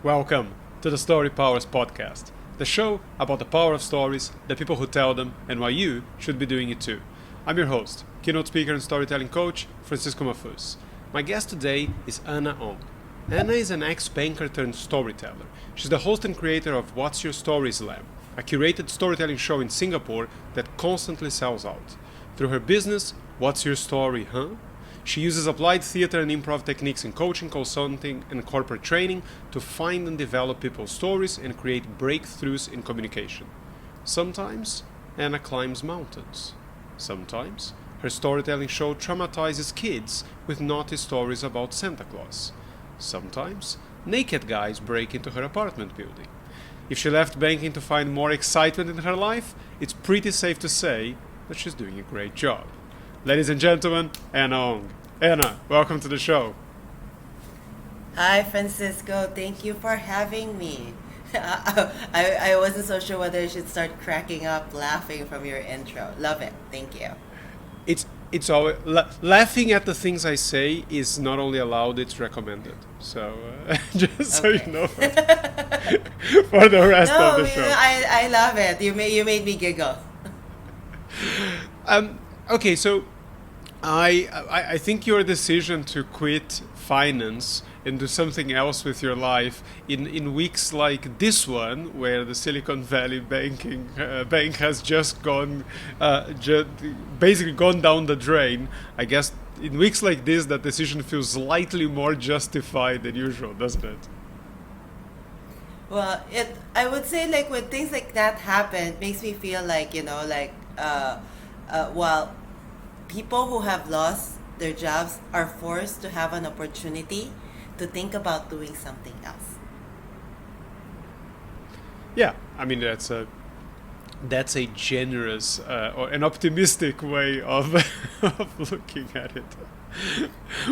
Welcome to the Storypowers Podcast, the show about the power of stories, the people who tell them, and why you should be doing it too. I'm your host, keynote speaker and storytelling coach, Francisco Mahfuz. My guest today is Anna Ong. Anna is an ex-banker turned storyteller. She's the host and creator of What's Your Story Slam, a curated storytelling show in Singapore that constantly sells out. Through her business, What's Your Story, Huh? She uses applied theater and improv techniques in coaching, consulting, and corporate training to find and develop people's stories and create breakthroughs in communication. Sometimes, Anna climbs mountains. Sometimes, her storytelling show traumatizes kids with naughty stories about Santa Claus. Sometimes, naked guys break into her apartment building. If she left banking to find more excitement in her life, it's pretty safe to say that she's doing a great job. Ladies and gentlemen, Anna Ong. Anna, welcome to the show. Hi, Francisco. Thank you for having me. I wasn't so sure whether I should start cracking up laughing from your intro. Love it. Thank you. It's always laughing at the things I say is not only allowed, it's recommended. So just so you know, for the rest of the show. I love it. You made me giggle. Okay, so I think your decision to quit finance and do something else with your life in weeks like this one, where the Silicon Valley bank has just basically gone down the drain. I guess in weeks like this, that decision feels slightly more justified than usual, doesn't it? Well, I would say like when things like that happen, it makes me feel like while people who have lost their jobs are forced to have an opportunity to think about doing something else. Yeah, I mean that's a generous or an optimistic way of of looking at it.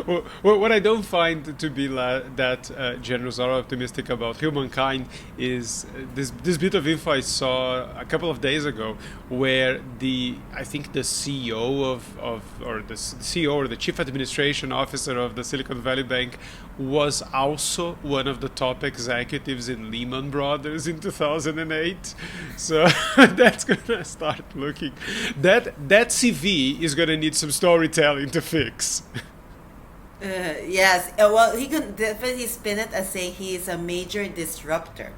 Well, what I don't find to be that generous or optimistic about humankind is this bit of info I saw a couple of days ago, where I think the CEO or the CEO or the chief administration officer of the Silicon Valley Bank was also one of the top executives in Lehman Brothers in 2008. So that's gonna start looking that CV is gonna need some storytelling to fix. Yes. Well, he could definitely spin it as say he is a major disruptor.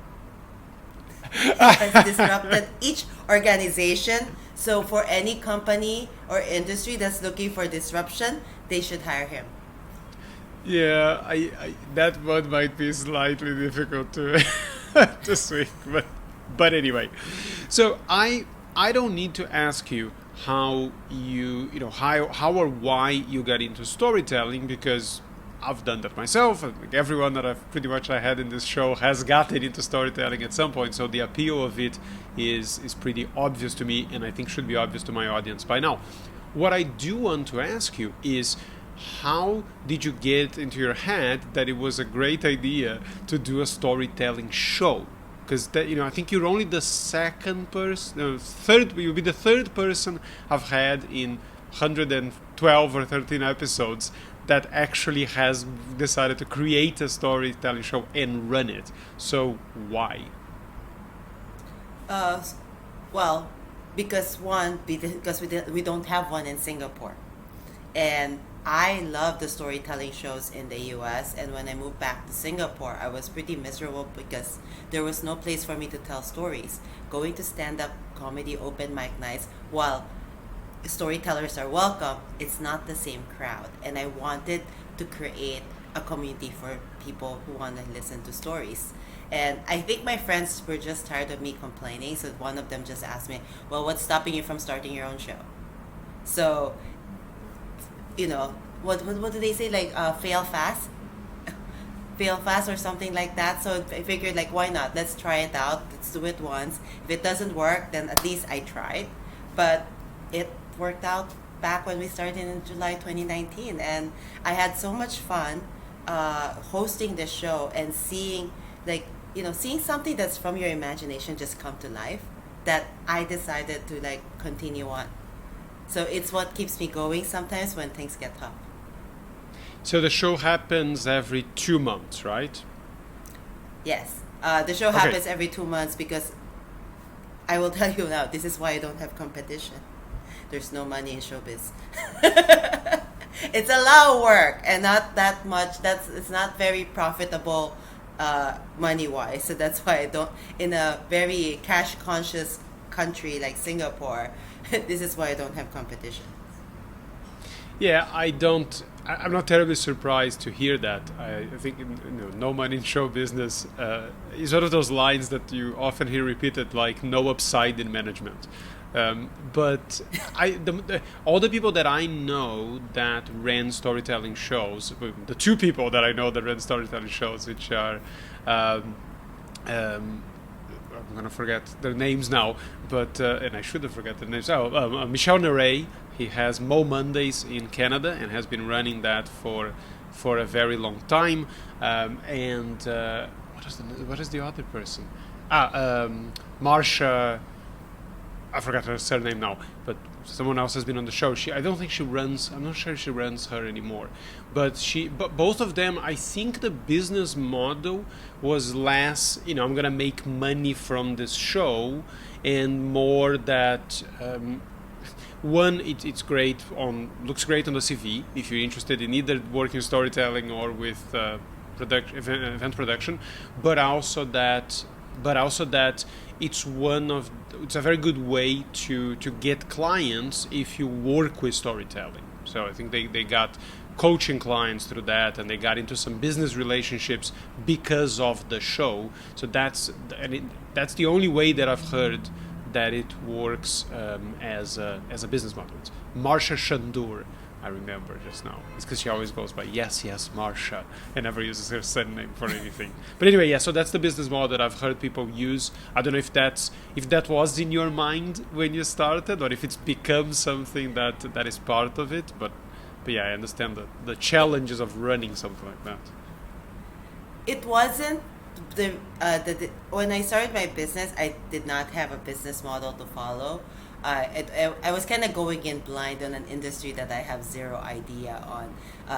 He has disrupted each organization. So for any company or industry that's looking for disruption, they should hire him. Yeah, I that one might be slightly difficult to to swing, but anyway. So I don't need to ask you how how or why you got into storytelling, because I've done that myself. I think everyone that I had in this show has gotten into storytelling at some point. So the appeal of it is pretty obvious to me, and I think should be obvious to my audience by now. What I do want to ask you is, how did you get into your head that it was a great idea to do a storytelling show? Because I think you're only the you'll be the third person I've had in 112 or 13 episodes that actually has decided to create a storytelling show and run it. So why? Well, because we don't have one in Singapore, and I love the storytelling shows in the US, and when I moved back to Singapore, I was pretty miserable because there was no place for me to tell stories. Going to stand-up comedy open mic nights, while storytellers are welcome, it's not the same crowd. And I wanted to create a community for people who want to listen to stories. And I think my friends were just tired of me complaining, so one of them just asked me, well, what's stopping you from starting your own show? So what do they say, like fail fast or something like that. So I figured, like, why not, let's try it out, let's do it once. If it doesn't work, then at least I tried. But it worked out back when we started in July 2019, and I had so much fun hosting the show and seeing something that's from your imagination just come to life, that I decided to continue on. So it's what keeps me going sometimes when things get tough. So the show happens every 2 months, right? Yes. The show happens every 2 months because I will tell you now, this is why I don't have competition. There's no money in showbiz. It's a lot of work and not that much. It's not very profitable money wise. So that's why I don't, in a very cash conscious country like Singapore, this is why I don't have competition. Yeah, I'm not terribly surprised to hear that. I think no money in show business is one of those lines that you often hear repeated, like no upside in management. But all the people that I know that ran storytelling shows, the two people that I know that ran storytelling shows, which are I'm gonna forget their names now, but and I should have forgot their names. Michel Nerey, he has Mo Mondays in Canada and has been running that for a very long time. And what is the other person? Marsha. I forgot her surname now, but someone else has been on the show. I don't think she runs. I'm not sure she runs her anymore. But both of them, I think the business model was less, I'm gonna make money from this show, and more that one, it's great looks great on the CV if you're interested in either working storytelling or with event production, but also that it's a very good way to get clients if you work with storytelling. So I think they got coaching clients through that, and they got into some business relationships because of the show. So that's the only way that I've heard that it works as a business model. It's Marsha Shandur, I remember just now. It's because she always goes by yes, Marsha, and never uses her surname for anything. But anyway, yeah, so that's the business model that I've heard people use. I don't know if that was in your mind when you started, or if it's become something that is part of it. But yeah, I understand the challenges of running something like that. It wasn't when I started my business, I did not have a business model to follow. I was kind of going in blind on an industry that I have zero idea on.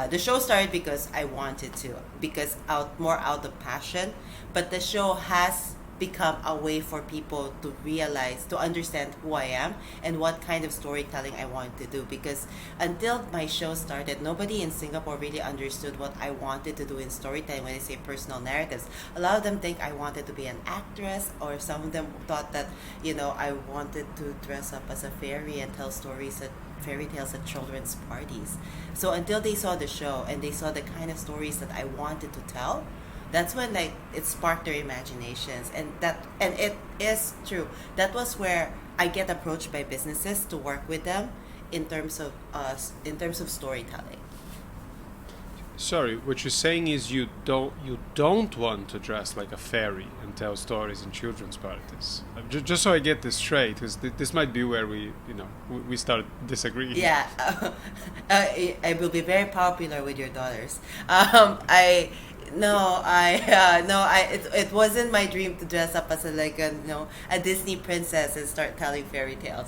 The show started because I wanted to, because out of passion, but the show has become a way for people to realize, to understand who I am and what kind of storytelling I want to do. Because until my show started, nobody in Singapore really understood what I wanted to do in storytelling. When I say personal narratives, a lot of them think I wanted to be an actress, or some of them thought that I wanted to dress up as a fairy and tell fairy tales at children's parties. So until they saw the show and they saw the kind of stories that I wanted to tell, that's when it sparked their imaginations, and it is true. That was where I get approached by businesses to work with them in terms of storytelling. Sorry, what you're saying is you don't want to dress like a fairy and tell stories in children's parties. Just so I get this straight, because this might be where we start disagreeing. Yeah, I will be very popular with your daughters. It wasn't my dream to dress up as a Disney princess and start telling fairy tales.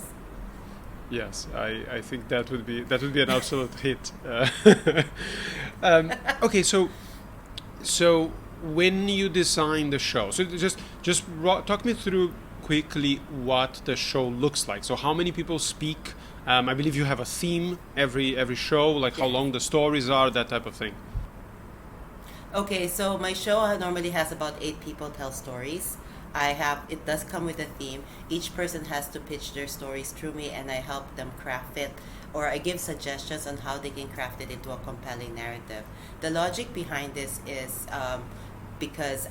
Yes, I think that would be an absolute hit. Okay, so when you design the show, so just talk me through quickly what the show looks like. So how many people speak? I believe you have a theme every show, like how long the stories are, that type of thing. Okay, so my show normally has about 8 people tell stories. It does come with a theme. Each person has to pitch their stories through me, and I help them craft it, or I give suggestions on how they can craft it into a compelling narrative. The logic behind this is because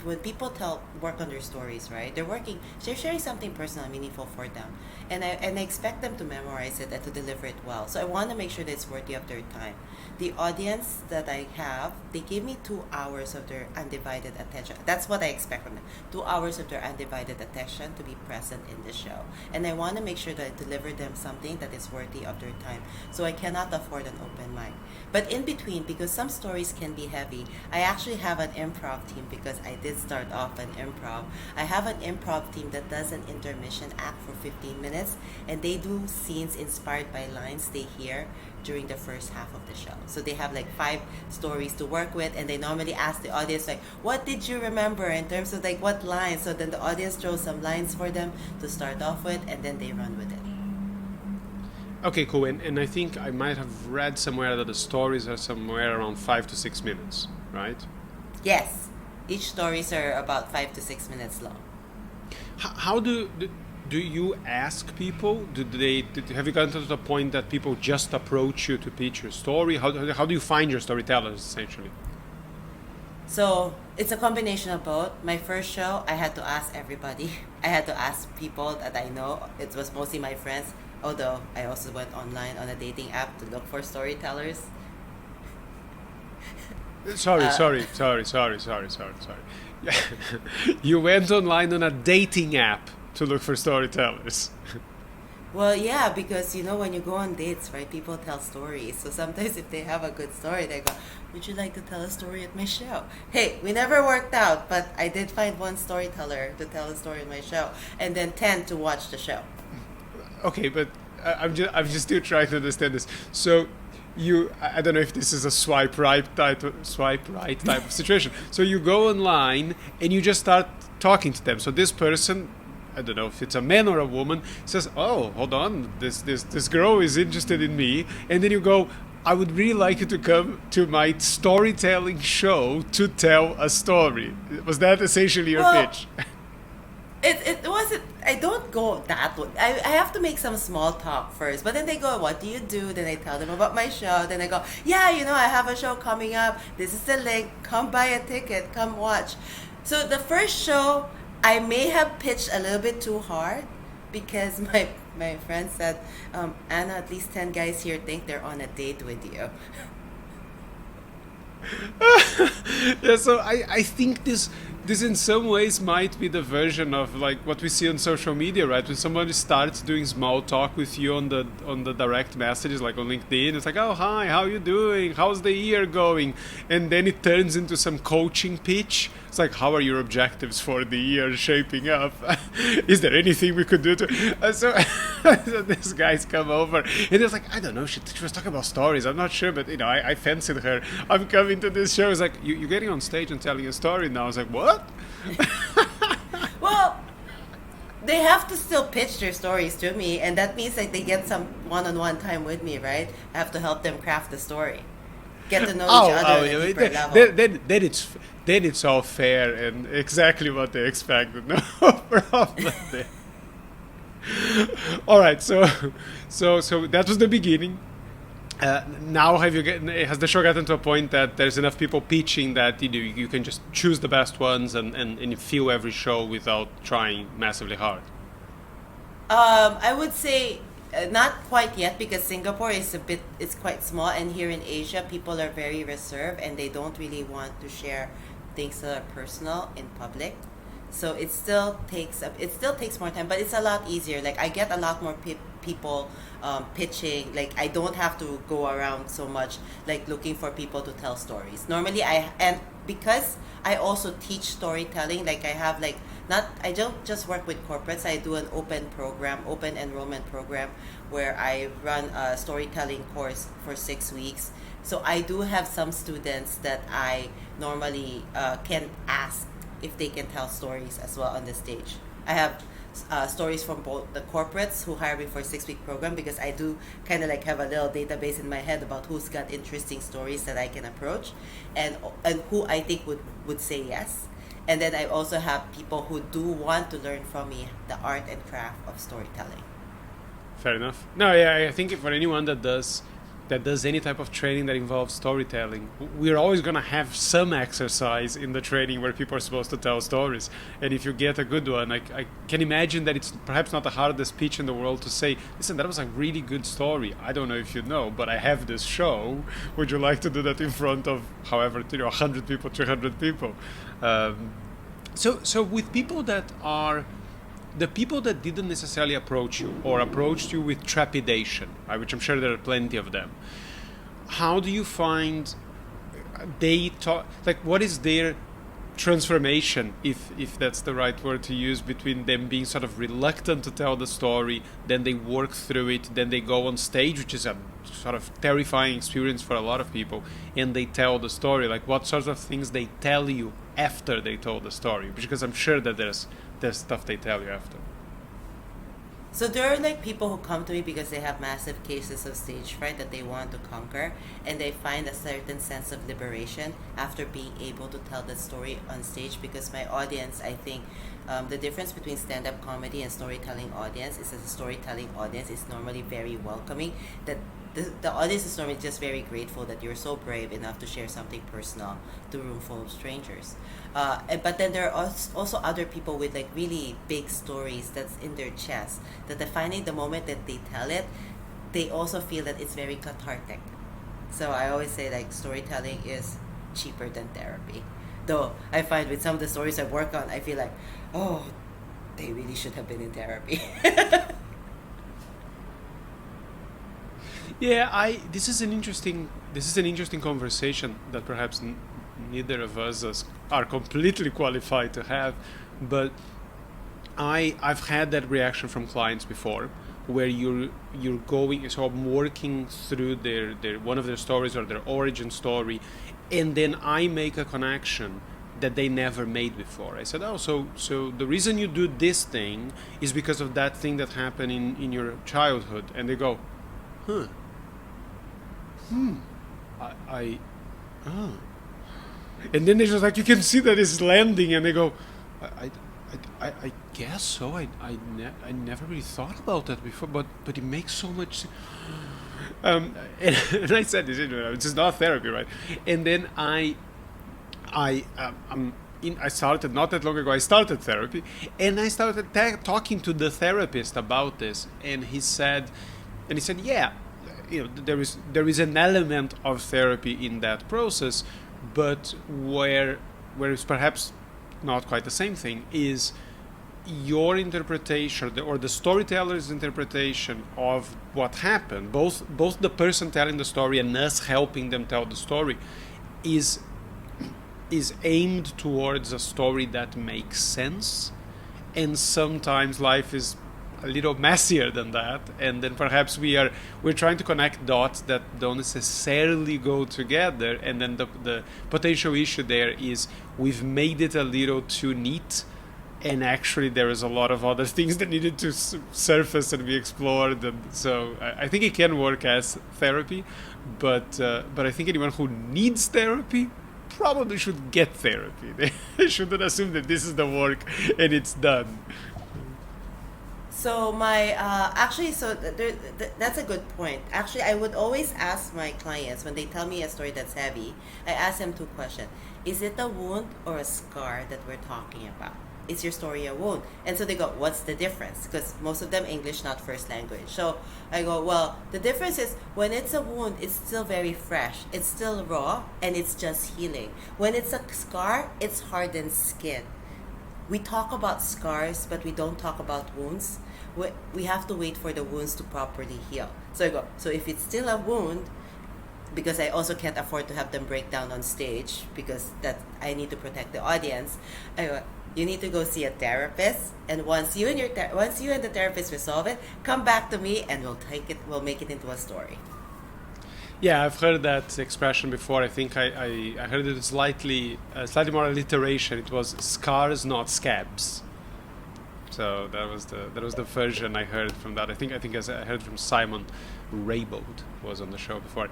when people work on their stories, right? They're sharing something personal and meaningful for them, and I expect them to memorize it and to deliver it well. So I want to make sure that it's worthy of their time. The audience that I have, they give me 2 hours of their undivided attention. That's what I expect from them. 2 hours of their undivided attention to be present in the show. And I want to make sure that I deliver them something that is worthy of their time. So I cannot afford an open mic. But in between, because some stories can be heavy, I actually have an improv team because I did start off an improv. I have an improv team that does an intermission act for 15 minutes, and they do scenes inspired by lines they hear during the first half of the show. So they have like 5 stories to work with, and they normally ask the audience like, what did you remember in terms of like what lines? So then the audience throws some lines for them to start off with, and then they run with it. Okay, cool. And I think I might have read somewhere that the stories are somewhere around 5 to 6 minutes, right? Yes. Each stories are about 5 to 6 minutes long. How do you ask people? Have you gotten to the point that people just approach you to pitch your story? How do you find your storytellers, essentially? So it's a combination of both. My first show, I had to ask everybody. I had to ask people that I know. It was mostly my friends, although I also went online on a dating app to look for storytellers. Sorry. You went online on a dating app to look for storytellers. Well, yeah, because when you go on dates, right, people tell stories. So sometimes if they have a good story, they go, would you like to tell a story at my show? Hey, we never worked out, but I did find one storyteller to tell a story in my show, and then 10 to watch the show. Okay, but I'm just still trying to understand this. So I don't know if this is a swipe right type of situation. So you go online and you just start talking to them. So this person, I don't know if it's a man or a woman, says, oh, hold on, this girl is interested in me. And then you go, I would really like you to come to my storytelling show to tell a story. Was that essentially your pitch? It wasn't. I don't go that way. I have to make some small talk first. But then they go, what do you do? Then I tell them about my show. Then I go, yeah, I have a show coming up. This is the link. Come buy a ticket. Come watch. So the first show, I may have pitched a little bit too hard because my friend said, Anna, at least 10 guys here think they're on a date with you. Yeah, so I think this in some ways might be the version of like what we see on social media, right? When somebody starts doing small talk with you on the direct messages, like on LinkedIn, it's like, oh, hi, how you doing? How's the year going? And then it turns into some coaching pitch. It's like, how are your objectives for the year shaping up? Is there anything we could do to... So these guys come over and it's like, I don't know, she was talking about stories. I'm not sure, but I fancied her. I'm coming to this show. It's like, you're getting on stage and telling a story now. I was like, what? Well, they have to still pitch their stories to me, and that means that they get some one-on-one time with me, right? I have to help them craft the story. Get to know each other at a deeper level. Then it's all fair and exactly what they expected. No problem there. All right, so that was the beginning. Now has the show gotten to a point that there's enough people pitching that you can just choose the best ones and you fill every show without trying massively hard? I would say not quite yet, because Singapore is it's quite small, and here in Asia people are very reserved and they don't really want to share things that are personal in public. So it still takes more time, but it's a lot easier. Like I get a lot more people pitching. Like I don't have to go around so much like looking for people to tell stories. Normally and because I also teach storytelling, like I don't just work with corporates. I do an open enrollment program where I run a storytelling course for 6 weeks. So I do have some students that I normally can ask if they can tell stories as well on the stage. I have stories from both the corporates who hire me for a 6-week program, because I do kind of like have a little database in my head about who's got interesting stories that I can approach and who I think would say yes. And then I also have people who do want to learn from me the art and craft of storytelling. Fair enough. No, yeah, I think for anyone that does any type of training that involves storytelling, we're always going to have some exercise in the training where people are supposed to tell stories. And if you get a good one, I can imagine that it's perhaps not the hardest pitch in the world to say, listen, that was a really good story. I don't know if you know, but I have this show. Would you like to do that in front of, however, 100 people, 300 people? So with people that are... the people that didn't necessarily approach you or approached you with trepidation, which I'm sure there are plenty of them, how do you find they talk, like what is their transformation, if that's the right word to use, between them being sort of reluctant to tell the story, then they work through it, then they go on stage, which is a sort of terrifying experience for a lot of people, and they tell the story. Like, what sorts of things they tell you after they told the story? Because I'm sure that there's stuff they tell you after. So there are like people who come to me because they have massive cases of stage fright that they want to conquer, and they find a certain sense of liberation after being able to tell the story on stage. Because my audience, I think, the difference between stand-up comedy and storytelling audience is that the storytelling audience is normally very welcoming. That the audience is normally just very grateful that you're so brave enough to share something personal to a room full of strangers. But then there are also other people with like really big stories that's in their chest, that they're finding the moment that they tell it, they also feel that it's very cathartic. So I always say like storytelling is cheaper than therapy. Though I find with some of the stories I work on, I feel like, oh, they really should have been in therapy. Yeah, this is an interesting conversation that perhaps neither of us are completely qualified to have, but I've had that reaction from clients before, where you're going, so I'm working through their one of their stories or their origin story, and then I make a connection that they never made before. I said, oh, so the reason you do this thing is because of that thing that happened in your childhood, and they go, huh. And then they just like, you can see that it's landing, and they go, I guess so. I never really thought about that before, but it makes so much. And I said this, it's just not therapy, right? And then I started not that long ago. I started therapy, and I started talking to the therapist about this, and he said, yeah. There is an element of therapy in that process, but where it's perhaps not quite the same thing is your interpretation or the storyteller's interpretation of what happened. Both the person telling the story and us helping them tell the story is aimed towards a story that makes sense, and sometimes life is a little messier than that, and then perhaps we're trying to connect dots that don't necessarily go together, and then the potential issue there is we've made it a little too neat, and actually there is a lot of other things that needed to surface and be explored. And so I think it can work as therapy, but I think anyone who needs therapy probably should get therapy. They shouldn't assume that this is the work and it's done. So that's a good point. Actually, I would always ask my clients when they tell me a story that's heavy, I ask them two questions. Is it a wound or a scar that we're talking about? Is your story a wound? And so they go, what's the difference? Because most of them English, not first language. So I go, well, the difference is when it's a wound, it's still very fresh. It's still raw, and it's just healing. When it's a scar, it's hardened skin. We talk about scars, but we don't talk about wounds. We have to wait for the wounds to properly heal. So I go, so if it's still a wound, because I also can't afford to have them break down on stage, because that I need to protect the audience, I go, you need to go see a therapist, and once you and the therapist resolve it, come back to me and we'll make it into a story. Yeah, I've heard that expression before. I think I heard it slightly more alliteration. It was scars, not scabs. So that was the version I heard from that. I think as I heard from Simon Raybould was on the show before.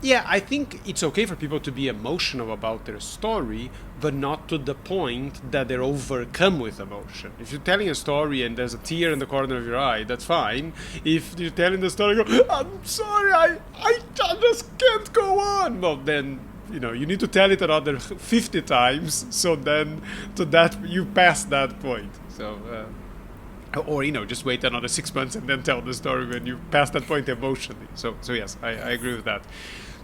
Yeah, I think it's okay for people to be emotional about their story, but not to the point that they're overcome with emotion. If you're telling a story and there's a tear in the corner of your eye, that's fine. If you're telling the story, go, I'm sorry, I just can't go on. Well, then, you need to tell it another 50 times, so then you pass that point. So, or just wait another 6 months and then tell the story when you pass that point emotionally. So yes, I agree with that.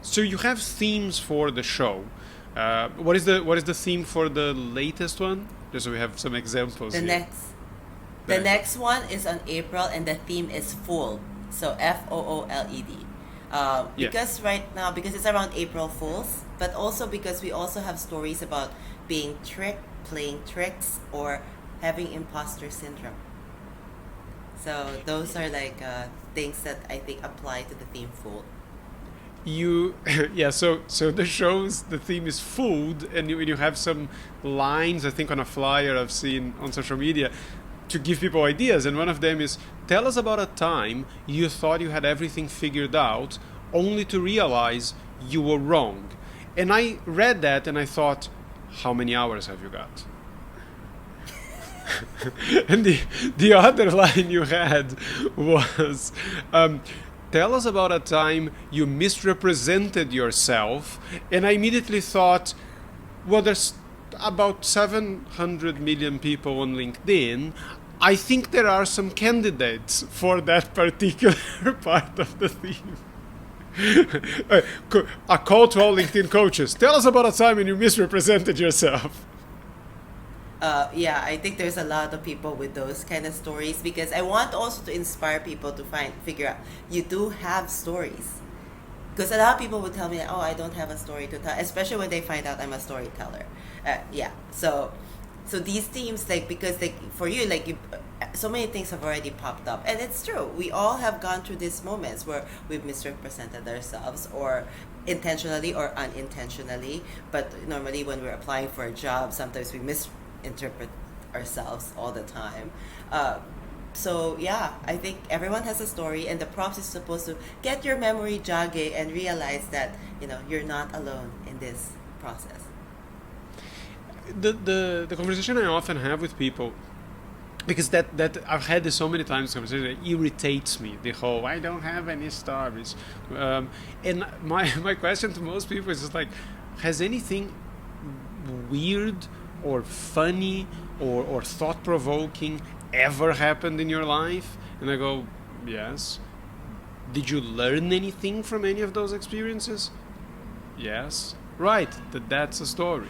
So you have themes for the show. What is the theme for the latest one? Just so we have some examples. The next one is on April, and the theme is fooled. So FOOLED. Yeah. Because right now, because it's around April Fools, but also because we also have stories about being tricked, playing tricks, or having imposter syndrome. So those are like things that I think apply to the theme Fool. You yeah, so the show's the theme is food, and you have some lines, I think, on a flyer I've seen on social media to give people ideas, and one of them is, tell us about a time you thought you had everything figured out only to realize you were wrong. And I read that and I thought, how many hours have you got? And the other line you had was, tell us about a time you misrepresented yourself. And I immediately thought, well, there's about 700 million people on LinkedIn. I think there are some candidates for that particular part of the theme. A call to all LinkedIn coaches. Tell us about a time when you misrepresented yourself. Yeah, I think there's a lot of people with those kind of stories, because I want also to inspire people to figure out you do have stories. Because a lot of people would tell me, oh, I don't have a story to tell, especially when they find out I'm a storyteller. Yeah, so these themes, like, because like for you, like you, so many things have already popped up, and it's true. We all have gone through these moments where we've misrepresented ourselves, or intentionally or unintentionally. But normally, when we're applying for a job, sometimes we misinterpret ourselves all the time. So yeah, I think everyone has a story, and the prompts is supposed to get your memory jogging and realize that you're not alone in this process. The conversation I often have with people, because that I've had this so many times, conversation that irritates me, the whole I don't have any stories, and my question to most people is just like, has anything weird or funny or thought-provoking ever happened in your life? And I go, yes. Did you learn anything from any of those experiences? Yes. Right, that's a story.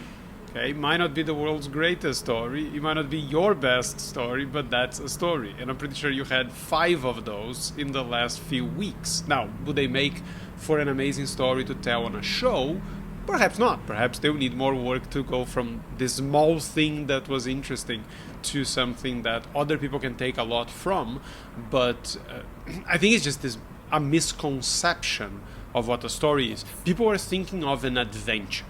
Okay, it might not be the world's greatest story, it might not be your best story, but that's a story. And I'm pretty sure you had 5 of those in the last few weeks. Now, would they make for an amazing story to tell on a show? Perhaps not. Perhaps they will need more work to go from this small thing that was interesting to something that other people can take a lot from. But I think it's just a misconception of what a story is. People are thinking of an adventure.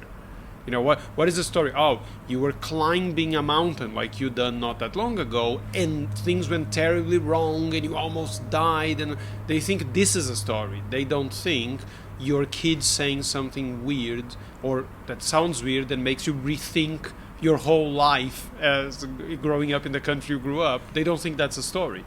What is the story? Oh, you were climbing a mountain like you done not that long ago, and things went terribly wrong and you almost died, and they think this is a story. They don't think your kid saying something weird or that sounds weird and makes you rethink your whole life as growing up in the country you grew up. They don't think that's a story,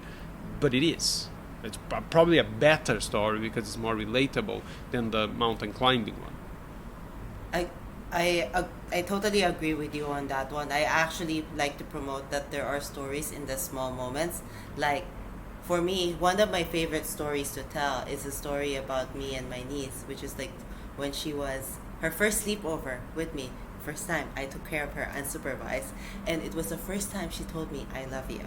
but it is. It's probably a better story because it's more relatable than the mountain climbing one. I totally agree with you on that one. I actually like to promote that there are stories in the small moments. Like, for me, one of my favorite stories to tell is a story about me and my niece, which is like when she was her first sleepover with me. First time I took care of her unsupervised, and it was the first time she told me I love you.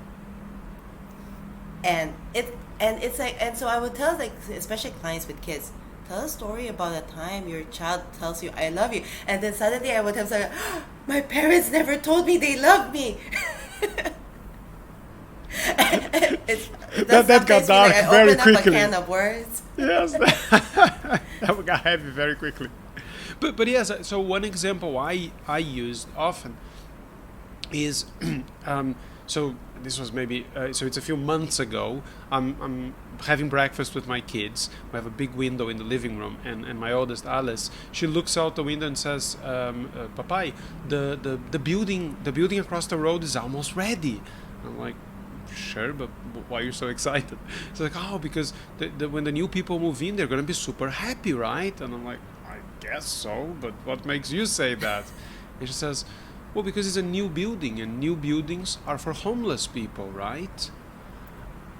And it's like, and so I would tell, like, especially clients with kids, tell a story about a time your child tells you I love you, and then suddenly I would have said, oh, my parents never told me they love me. That got dark very quickly. Up a can of words. Yes, that got heavy very quickly. But yes, so one example I used often is so this was maybe so it's a few months ago. I'm having breakfast with my kids. We have a big window in the living room, and my oldest Alice, she looks out the window and says, "Papai, the building across the road is almost ready." I'm like, sure, but why are you so excited? She's like, oh, because when the new people move in, they're gonna be super happy, right? And I'm like, I guess so, but what makes you say that? And she says, well, because it's a new building, and new buildings are for homeless people, right?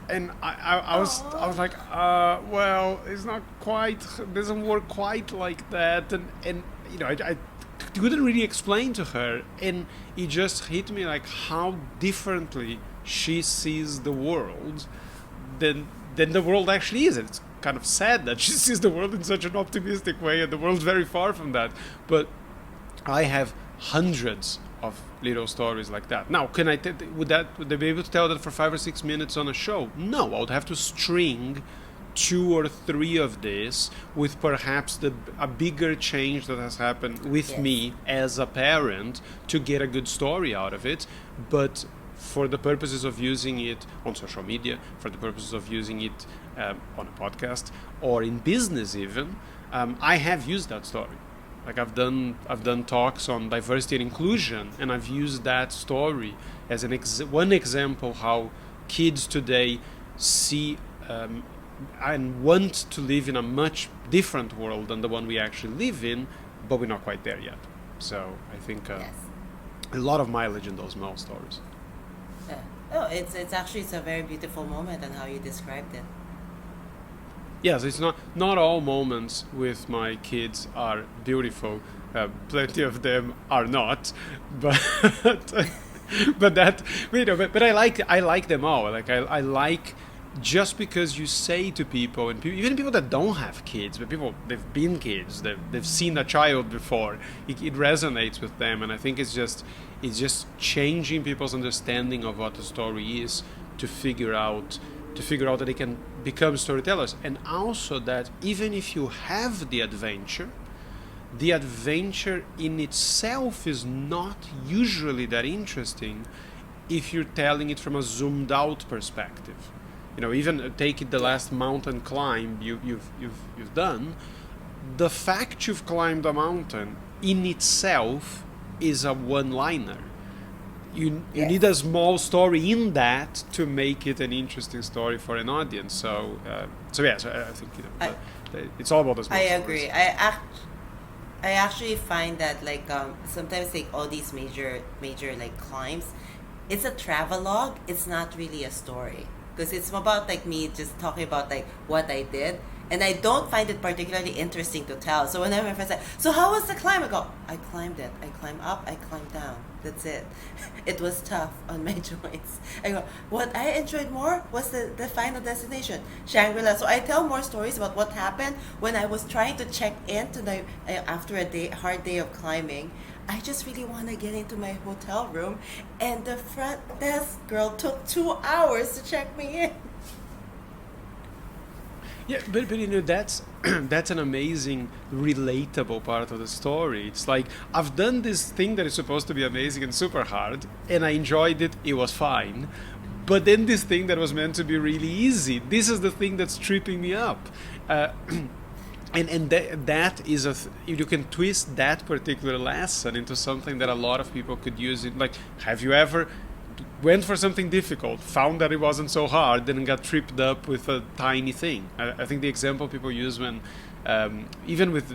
And I was like, well, it's not quite, doesn't work quite like that, and I couldn't really explain to her, and it just hit me like how differently she sees the world than the world actually is. It's kind of sad that she sees the world in such an optimistic way, and the world's very far from that. But I have hundreds of little stories like that. Now, would they be able to tell that for 5 or 6 minutes on a show? No, I would have to string 2 or 3 of this with perhaps a bigger change that has happened with me as a parent to get a good story out of it. But for the purposes of using it on social media, for the purposes of using it on a podcast or in business even, I have used that story. Like I've done talks on diversity and inclusion, and I've used that story as one example how kids today see and want to live in a much different world than the one we actually live in, but we're not quite there yet. So I think a lot of mileage in those small stories. Yeah. Oh, it's a very beautiful moment and how you described it. Yes, it's not all moments with my kids are beautiful. Plenty of them are not, but but that But I like them all. Like I like, just because you say to people, and even people that don't have kids, but people they've been kids, they've seen a child before, it resonates with them, and I think it's just changing people's understanding of what the story is to figure out that they can become storytellers, and also that even if you have the adventure in itself is not usually that interesting if you're telling it from a zoomed out perspective. Even take it the last mountain climb you've done. The fact you've climbed a mountain in itself is a one-liner. You need a small story in that to make it an interesting story for an audience. So I think it's all about the small I stories. agree. I actually find that sometimes all these major like climbs, it's a travelogue. It's not really a story, because it's about me just talking about what I did, and I don't find it particularly interesting to tell. So whenever my friends say, "So how was the climb?" I go, "I climbed it. I climbed up. I climbed down. That's it. It was tough on my joints." I go, "What I enjoyed more was the final destination, Shangri-La." So I tell more stories about what happened when I was trying to check into after a hard day of climbing. I just really want to get into my hotel room, and the front desk girl took 2 hours to check me in. Yeah, but that's an amazing, relatable part of the story. It's like, I've done this thing that is supposed to be amazing and super hard, and I enjoyed it. It was fine. But then this thing that was meant to be really easy, this is the thing that's tripping me up. And that is you can twist that particular lesson into something that a lot of people could use. Have you ever went for something difficult, found that it wasn't so hard, then got tripped up with a tiny thing? I think the example people use when, even with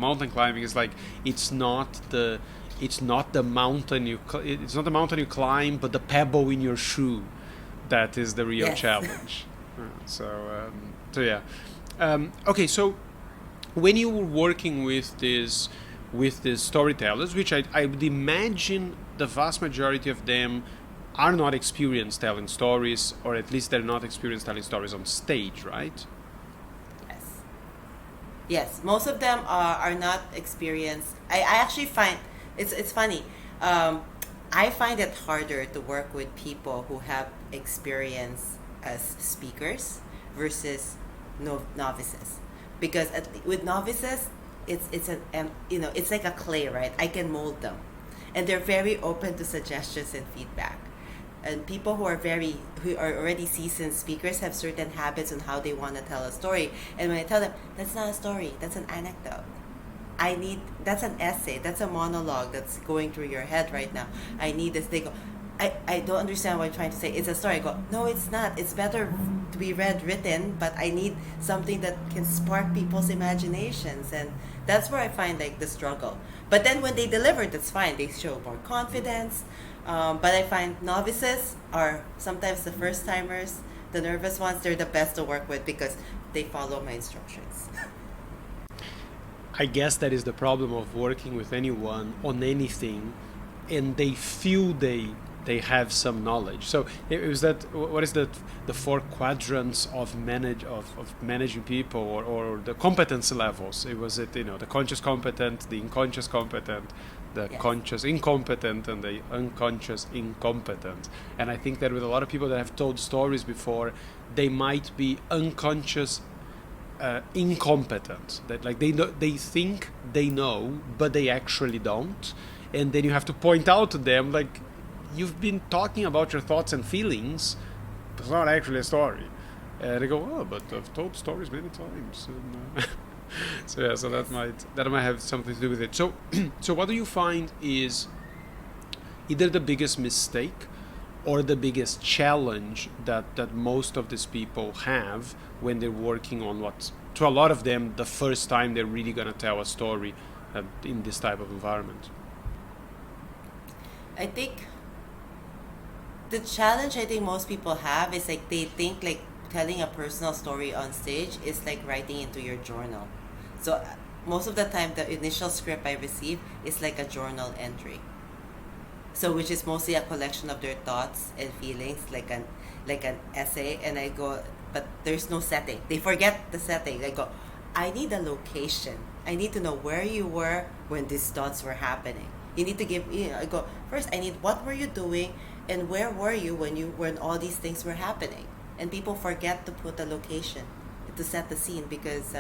mountain climbing, is it's not the mountain you climb, but the pebble in your shoe that is the real challenge. Okay, so when you were working with these storytellers, which I would imagine the vast majority of them are not experienced telling stories, or at least they're not experienced telling stories on stage, right? Yes, most of them are not experienced. I actually find it's funny. I find it harder to work with people who have experience as speakers versus novices, because with novices, it's like a clay, right? I can mold them, and they're very open to suggestions and feedback. And people who are already seasoned speakers have certain habits on how they want to tell a story. And when I tell them, that's not a story, that's an anecdote. That's an essay, that's a monologue that's going through your head right now. I need this. They go, I don't understand what you're trying to say. It's a story. I go, no, it's not. It's better to be written, but I need something that can spark people's imaginations. And that's where I find the struggle. But then when they deliver, that's fine. They show more confidence. But I find novices are sometimes the first timers, the nervous ones. They're the best to work with because they follow my instructions. I guess that is the problem of working with anyone on anything, and they feel they they have some knowledge. So it was that, what is that, the four quadrants of managing people, or the competence levels. It was it, the conscious competent, the unconscious competent, the conscious incompetent, and the unconscious incompetent. And I think that with a lot of people that have told stories before, they might be unconscious incompetent, that like they think they know but they actually don't, and then you have to point out to them, like, you've been talking about your thoughts and feelings, but it's not actually a story. And they go, oh, but I've told stories many times. And, so that might have something to do with it. So so what do you find is either the biggest mistake or the biggest challenge that most of these people have when they're working on what's, to a lot of them, the first time they're really going to tell a story in this type of environment? I think the challenge I think most people have is like they think like telling a personal story on stage is like writing into your journal. So most of the time the initial script I receive is like a journal entry. So which is mostly a collection of their thoughts and feelings, like an essay, and I go, but there's no setting. They forget the setting. I go, I need a location. I need to know where you were when these thoughts were happening. You need to give, I go, first I need, what were you doing and where were you when all these things were happening? And people forget to put a location to set the scene, because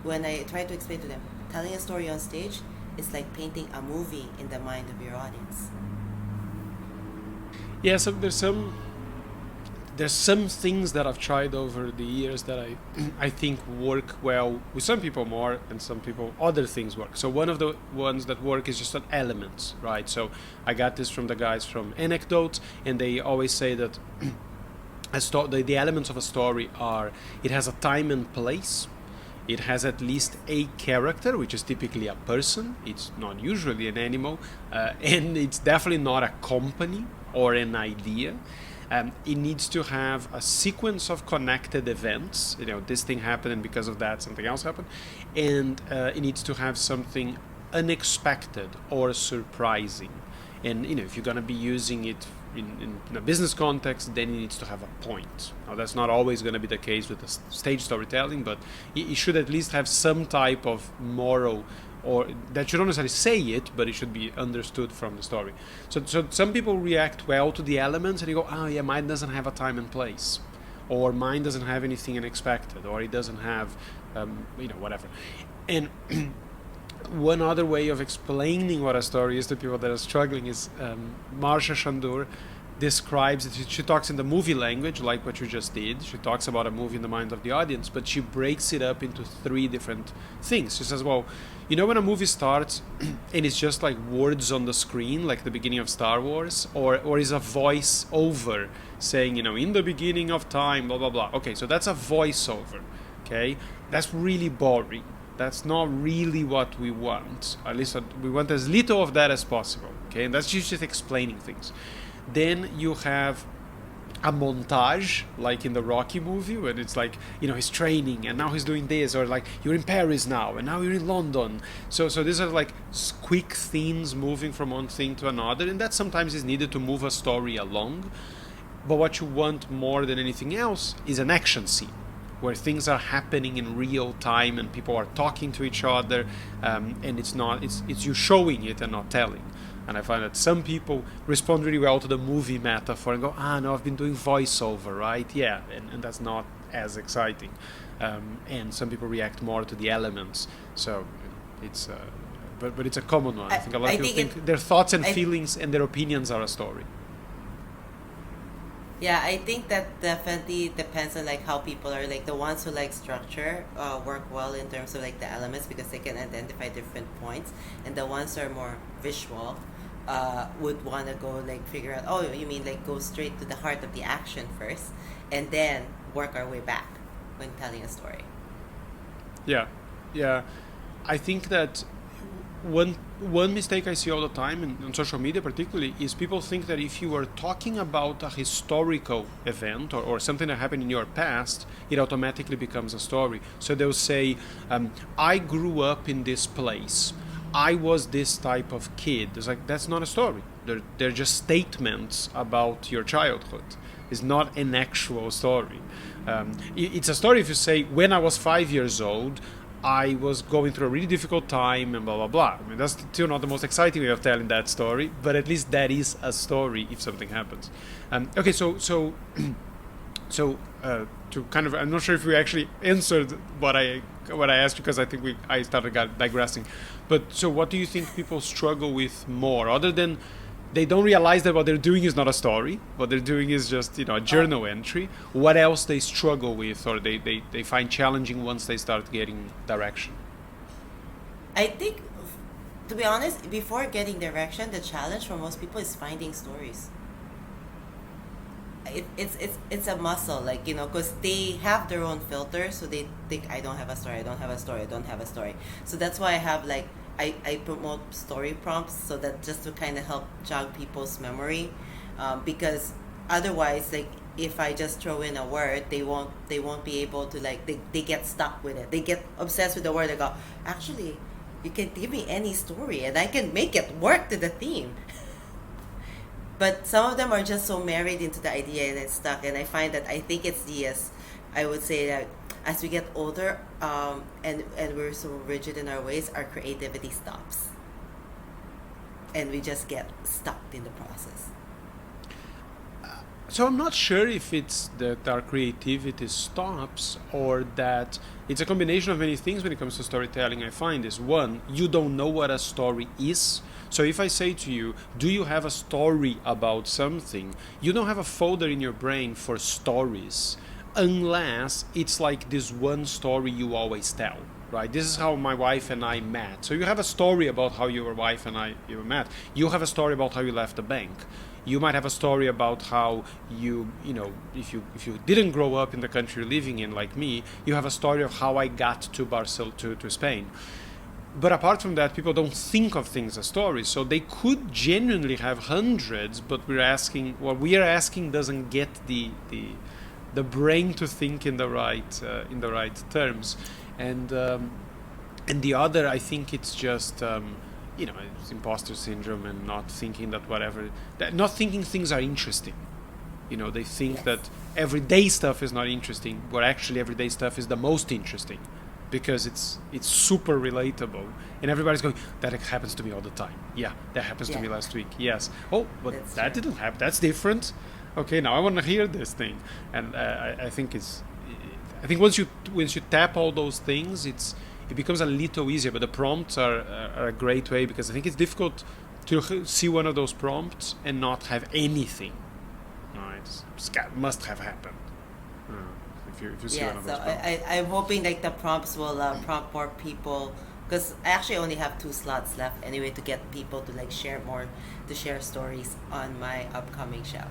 when I try to explain to them, telling a story on stage is like painting a movie in the mind of your audience. Yeah, so there's some things that I've tried over the years that I think work well with some people more, and some people other things work. So one of the ones that work is just on elements, right? So I got this from the guys from Anecdote, and they always say that the elements of a story are, it has a time and place, it has at least a character, which is typically a person, it's not usually an animal, and it's definitely not a company or an idea. It needs to have a sequence of connected events. This thing happened, and because of that, something else happened. And it needs to have something unexpected or surprising. And if you're going to be using it in a business context, then it needs to have a point. Now, that's not always going to be the case with the stage storytelling, but it should at least have some type of moral, or that you don't necessarily say it, but it should be understood from the story. So some people react well to the elements, and you go, oh yeah, mine doesn't have a time and place, or mine doesn't have anything unexpected, or it doesn't have, whatever. And one other way of explaining what a story is to people that are struggling is Marsha Chandur describes it. She talks in the movie language, like what you just did. She talks about a movie in the mind of the audience, but she breaks it up into three different things. She says, well, when a movie starts and it's just like words on the screen, like the beginning of Star Wars, or is a voice over saying, in the beginning of time, blah, blah, blah. Okay, so that's a voiceover, okay? That's really boring. That's not really what we want. At least we want as little of that as possible, okay? And that's just explaining things. Then you have a montage, like in the Rocky movie, when it's like, he's training and now he's doing this, or like you're in Paris now and now you're in London. So these are like quick scenes moving from one thing to another, and that sometimes is needed to move a story along. But what you want more than anything else is an action scene, where things are happening in real time and people are talking to each other, and it's you showing it and not telling. And I find that some people respond really well to the movie metaphor and go, no, I've been doing voiceover, right? Yeah, and that's not as exciting. And some people react more to the elements. So it's, but it's a common one. I think a lot of people think their thoughts and feelings and their opinions are a story. Yeah, I think that definitely depends on like how people are. Like the ones who like structure work well in terms of like the elements, because they can identify different points, and the ones who are more visual would want to go like figure out, oh, you mean like go straight to the heart of the action first, and then work our way back when telling a story. Yeah. I think that one mistake I see all the time on social media particularly is people think that if you are talking about a historical event or something that happened in your past, it automatically becomes a story. So they'll say, I grew up in this place, I was this type of kid. It's like, that's not a story. They're just statements about your childhood. It's not an actual story. It's a story if you say, when I was 5 years old, I was going through a really difficult time and blah, blah, blah. I mean, that's still not the most exciting way of telling that story, but at least that is a story if something happens. Okay, so to kind of, I'm not sure if we actually answered what I asked, because I think I started digressing. But so what do you think people struggle with more, other than they don't realize that what they're doing is not a story, what they're doing is just, a journal entry? What else they struggle with, or they find challenging once they start getting direction? I think, to be honest, before getting direction, the challenge for most people is finding stories. It's a muscle, because they have their own filter, so they think, I don't have a story, I don't have a story, I don't have a story. So that's why I have I promote story prompts, so that just to kind of help jog people's memory, because otherwise, if I just throw in a word, they won't be able to they get stuck with it. They get obsessed with the word. They go, actually, you can give me any story and I can make it work to the theme. But some of them are just so married into the idea and it's stuck. And I find that I think it's I would say that as we get older, and we're so rigid in our ways, our creativity stops. And we just get stuck in the process. So I'm not sure if it's that our creativity stops, or that it's a combination of many things when it comes to storytelling. I find is, one, you don't know what a story is. So if I say to you, do you have a story about something? You don't have a folder in your brain for stories, unless it's like this one story you always tell, right? This is how my wife and I met. So you have a story about how your wife and you met. You have a story about how you left the bank. You might have a story about how if you didn't grow up in the country you're living in, like me, you have a story of how I got to Barcelona, to Spain. But apart from that, people don't think of things as stories. So they could genuinely have hundreds, but what we are asking doesn't get the brain to think in the right terms. And the other, I think it's just it's imposter syndrome, and not thinking not thinking things are interesting. They think that everyday stuff is not interesting, but actually everyday stuff is the most interesting, because it's super relatable, and everybody's going, that happens to me all the time. Yeah, that happens to me last week. Yes. Oh, but that didn't happen. That's different. Okay, now I want to hear this thing. And I think once you tap all those things, it becomes a little easier. But the prompts are a great way, because I think it's difficult to see one of those prompts and not have anything. It must have happened. If you see one of those prompts. I'm hoping the prompts will prompt more people, because I actually only have 2 slots left anyway to get people to share stories on my upcoming show.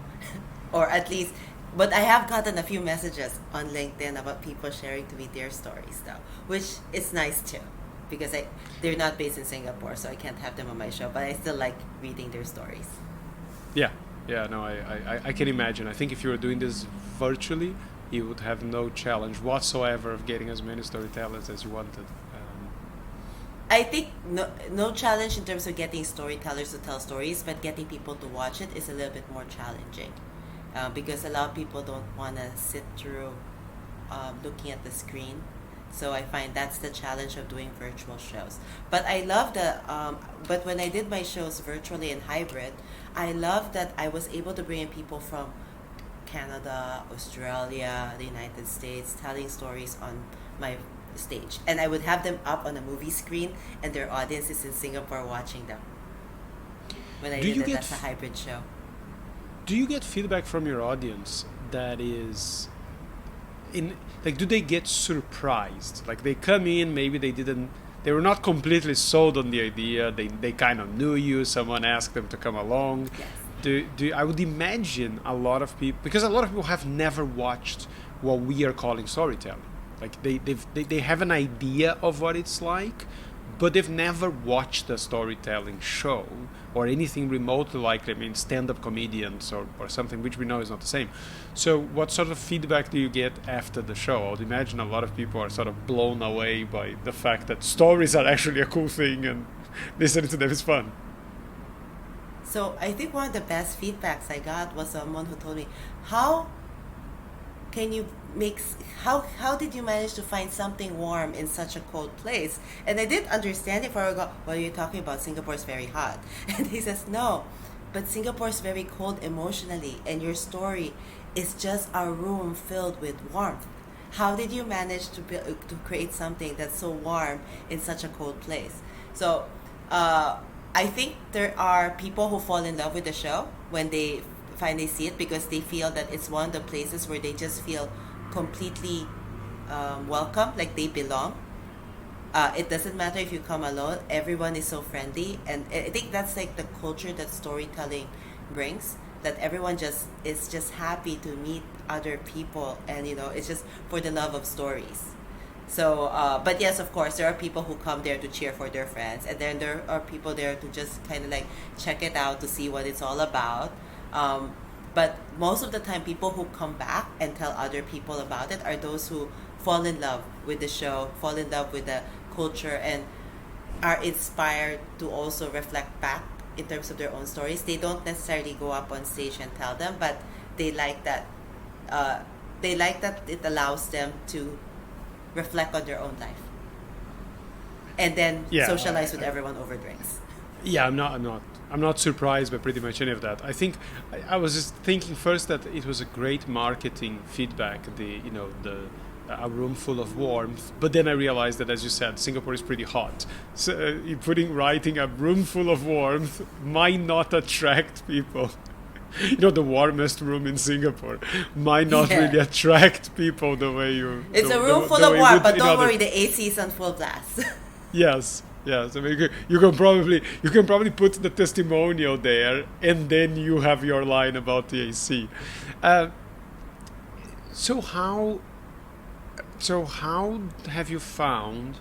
Or at least, but I have gotten a few messages on LinkedIn about people sharing to me their stories though, which is nice too, because they're not based in Singapore, so I can't have them on my show, but I still like reading their stories. Yeah, no, I can imagine. I think if you were doing this virtually, you would have no challenge whatsoever of getting as many storytellers as you wanted. I think no challenge in terms of getting storytellers to tell stories, but getting people to watch it is a little bit more challenging. Because a lot of people don't want to sit through looking at the screen. So I find that's the challenge of doing virtual shows. But I love but when I did my shows virtually and hybrid, I love that I was able to bring in people from Canada, Australia, the United States, telling stories on my stage. And I would have them up on a movie screen, and their audience is in Singapore watching them. When I did it as a hybrid show. Do you get feedback from your audience that is do they get surprised? They come in, maybe they were not completely sold on the idea, they kind of knew you, someone asked them to come along. Yes. I would imagine a lot of people, because a lot of people have never watched what we are calling storytelling. They have an idea of what it's like, but they've never watched a storytelling show or anything remotely like, stand-up comedians or something, which we know is not the same. So what sort of feedback do you get after the show? I would imagine a lot of people are sort of blown away by the fact that stories are actually a cool thing and listening to them is fun. So I think one of the best feedbacks I got was someone who told me, how can you make how did you manage to find something warm in such a cold place? And I didn't understand it for a while. What are you talking about? Singapore's very hot. And he says, no, but Singapore's very cold emotionally, and your story is just a room filled with warmth. How did you manage to create something that's so warm in such a cold place? So I think there are people who fall in love with the show when they finally see it, because they feel that it's one of the places where they just feel completely welcome, like they belong. It doesn't matter if you come alone, everyone is so friendly, and I think that's like the culture that storytelling brings, that everyone is just happy to meet other people, and it's just for the love of stories. So but yes, of course, there are people who come there to cheer for their friends, and then there are people there to just kind of like check it out, to see what it's all about. But most of the time, people who come back and tell other people about it are those who fall in love with the show, fall in love with the culture, and are inspired to also reflect back in terms of their own stories. They don't necessarily go up on stage and tell them, but they like that. They like that it allows them to reflect on their own life, and then socialize with everyone over drinks. Yeah, I'm not surprised by pretty much any of that. I think I was just thinking first that it was a great marketing feedback, a room full of warmth. But then I realized that, as you said, Singapore is pretty hot. So writing a room full of warmth might not attract people. The warmest room in Singapore might not really attract people the way you. It's a room full of warmth, but don't worry, the AC is on full blast. Yes. I mean, you can probably put the testimonial there, and then you have your line about the AC. So how have you found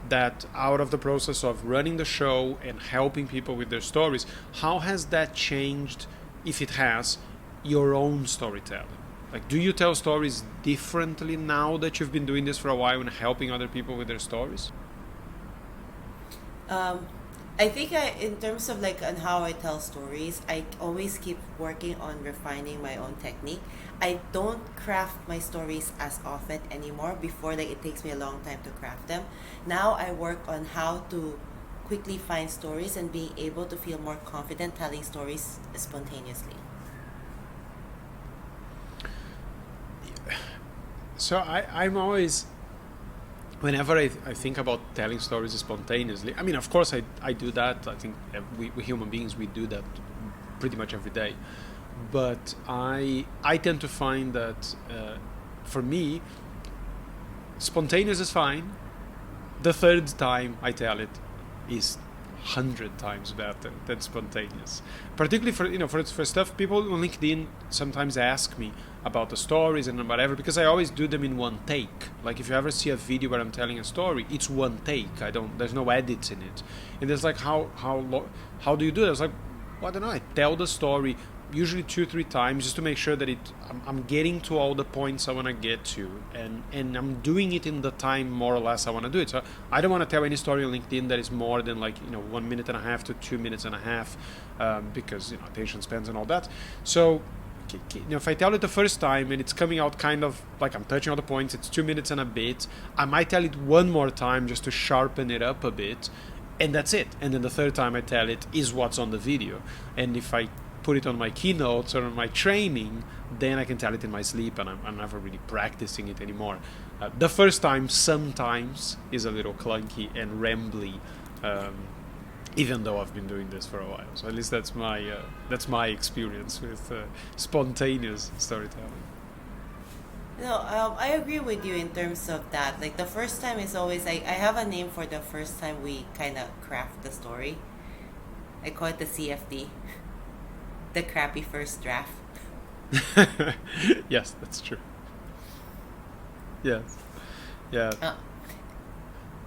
that out of the process of running the show and helping people with their stories, how has that changed, if it has, your own storytelling? Like, do you tell stories differently now that you've been doing this for a while and helping other people with their stories? I think in terms of on how I tell stories, I always keep working on refining my own technique. I don't craft my stories as often anymore. Before, it takes me a long time to craft them. Now I work on how to quickly find stories and being able to feel more confident telling stories spontaneously. So I'm always, whenever I think about telling stories spontaneously, I mean, of course I do that. I think we human beings, we do that pretty much every day. But I tend to find that for me, spontaneous is fine. The third time I tell it is 100 times better than spontaneous. Particularly for stuff, people on LinkedIn sometimes ask me about the stories and whatever, because I always do them in one take. Like, if you ever see a video where I'm telling a story, it's one take. There's no edits in it. And there's how do you do that? It's like, well, I don't know. I tell the story usually 2-3 times just to make sure that I'm getting to all the points I want to get to, and I'm doing it in the time more or less I want to do it. So I don't want to tell any story on LinkedIn that is more than 1 minute and a half to 2 minutes and a half, because attention spans and all that. So if I tell it the first time and it's coming out kind of like I'm touching all the points, it's 2 minutes and a bit, I might tell it one more time just to sharpen it up a bit, and that's it. And then the third time I tell it is what's on the video. And if I put it on my keynotes or on my training, then I can tell it in my sleep, and I'm never really practicing it anymore. The first time sometimes is a little clunky and rambly, even though I've been doing this for a while. So at least that's my experience with spontaneous storytelling. I agree with you in terms of that. Like, the first time is always I have a name for the first time we kind of craft the story. I call it the CFD. The crappy first draft. Yes, that's true. Yes. Yeah.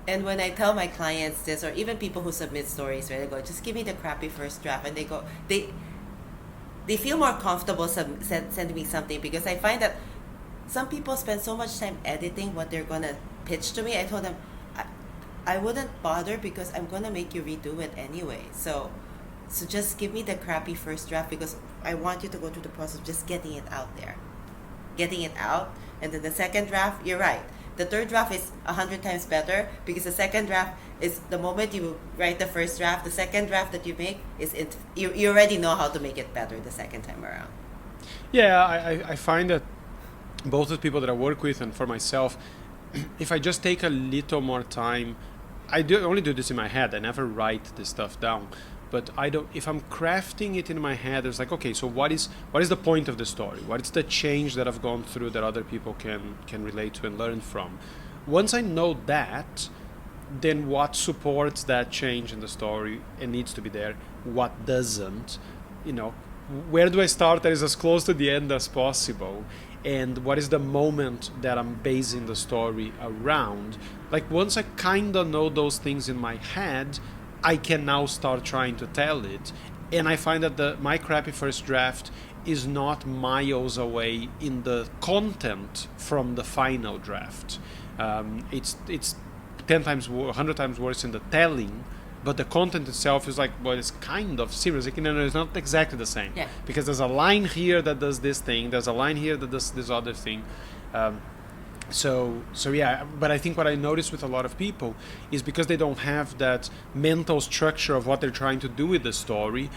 And when I tell my clients this, or even people who submit stories, right, I go, just give me the crappy first draft, and they feel more comfortable sending me something, because I find that some people spend so much time editing what they're gonna pitch to me. I told them I wouldn't bother, because I'm gonna make you redo it anyway. So So just give me the crappy first draft because I want you to go through the process of just getting it out there. Getting it out. And then the second draft, you're right. The third draft is 100 times better because the second draft is the moment you write the first draft, the second draft that you make is you already know how to make it better the second time around. Yeah, I find that both the people that I work with and for myself, if I just take a little more time, only do this in my head. I never write this stuff down. But I don't. If I'm crafting it in my head, it's like, okay, so what is the point of the story? What is the change that I've gone through that other people can relate to and learn from? Once I know that, then what supports that change in the story and needs to be there? What doesn't? Where do I start that is as close to the end as possible? And what is the moment that I'm basing the story around? Like once I kind of know those things in my head, I can now start trying to tell it. And I find that my crappy first draft is not miles away in the content from the final draft. It's 10 times, 100 times worse in the telling, but the content itself is like, well, it's kind of serious. It's not exactly the same. Yeah. Because there's a line here that does this thing, there's a line here that does this other thing. So yeah, but I think what I notice with a lot of people is because they don't have that mental structure of what they're trying to do with the story,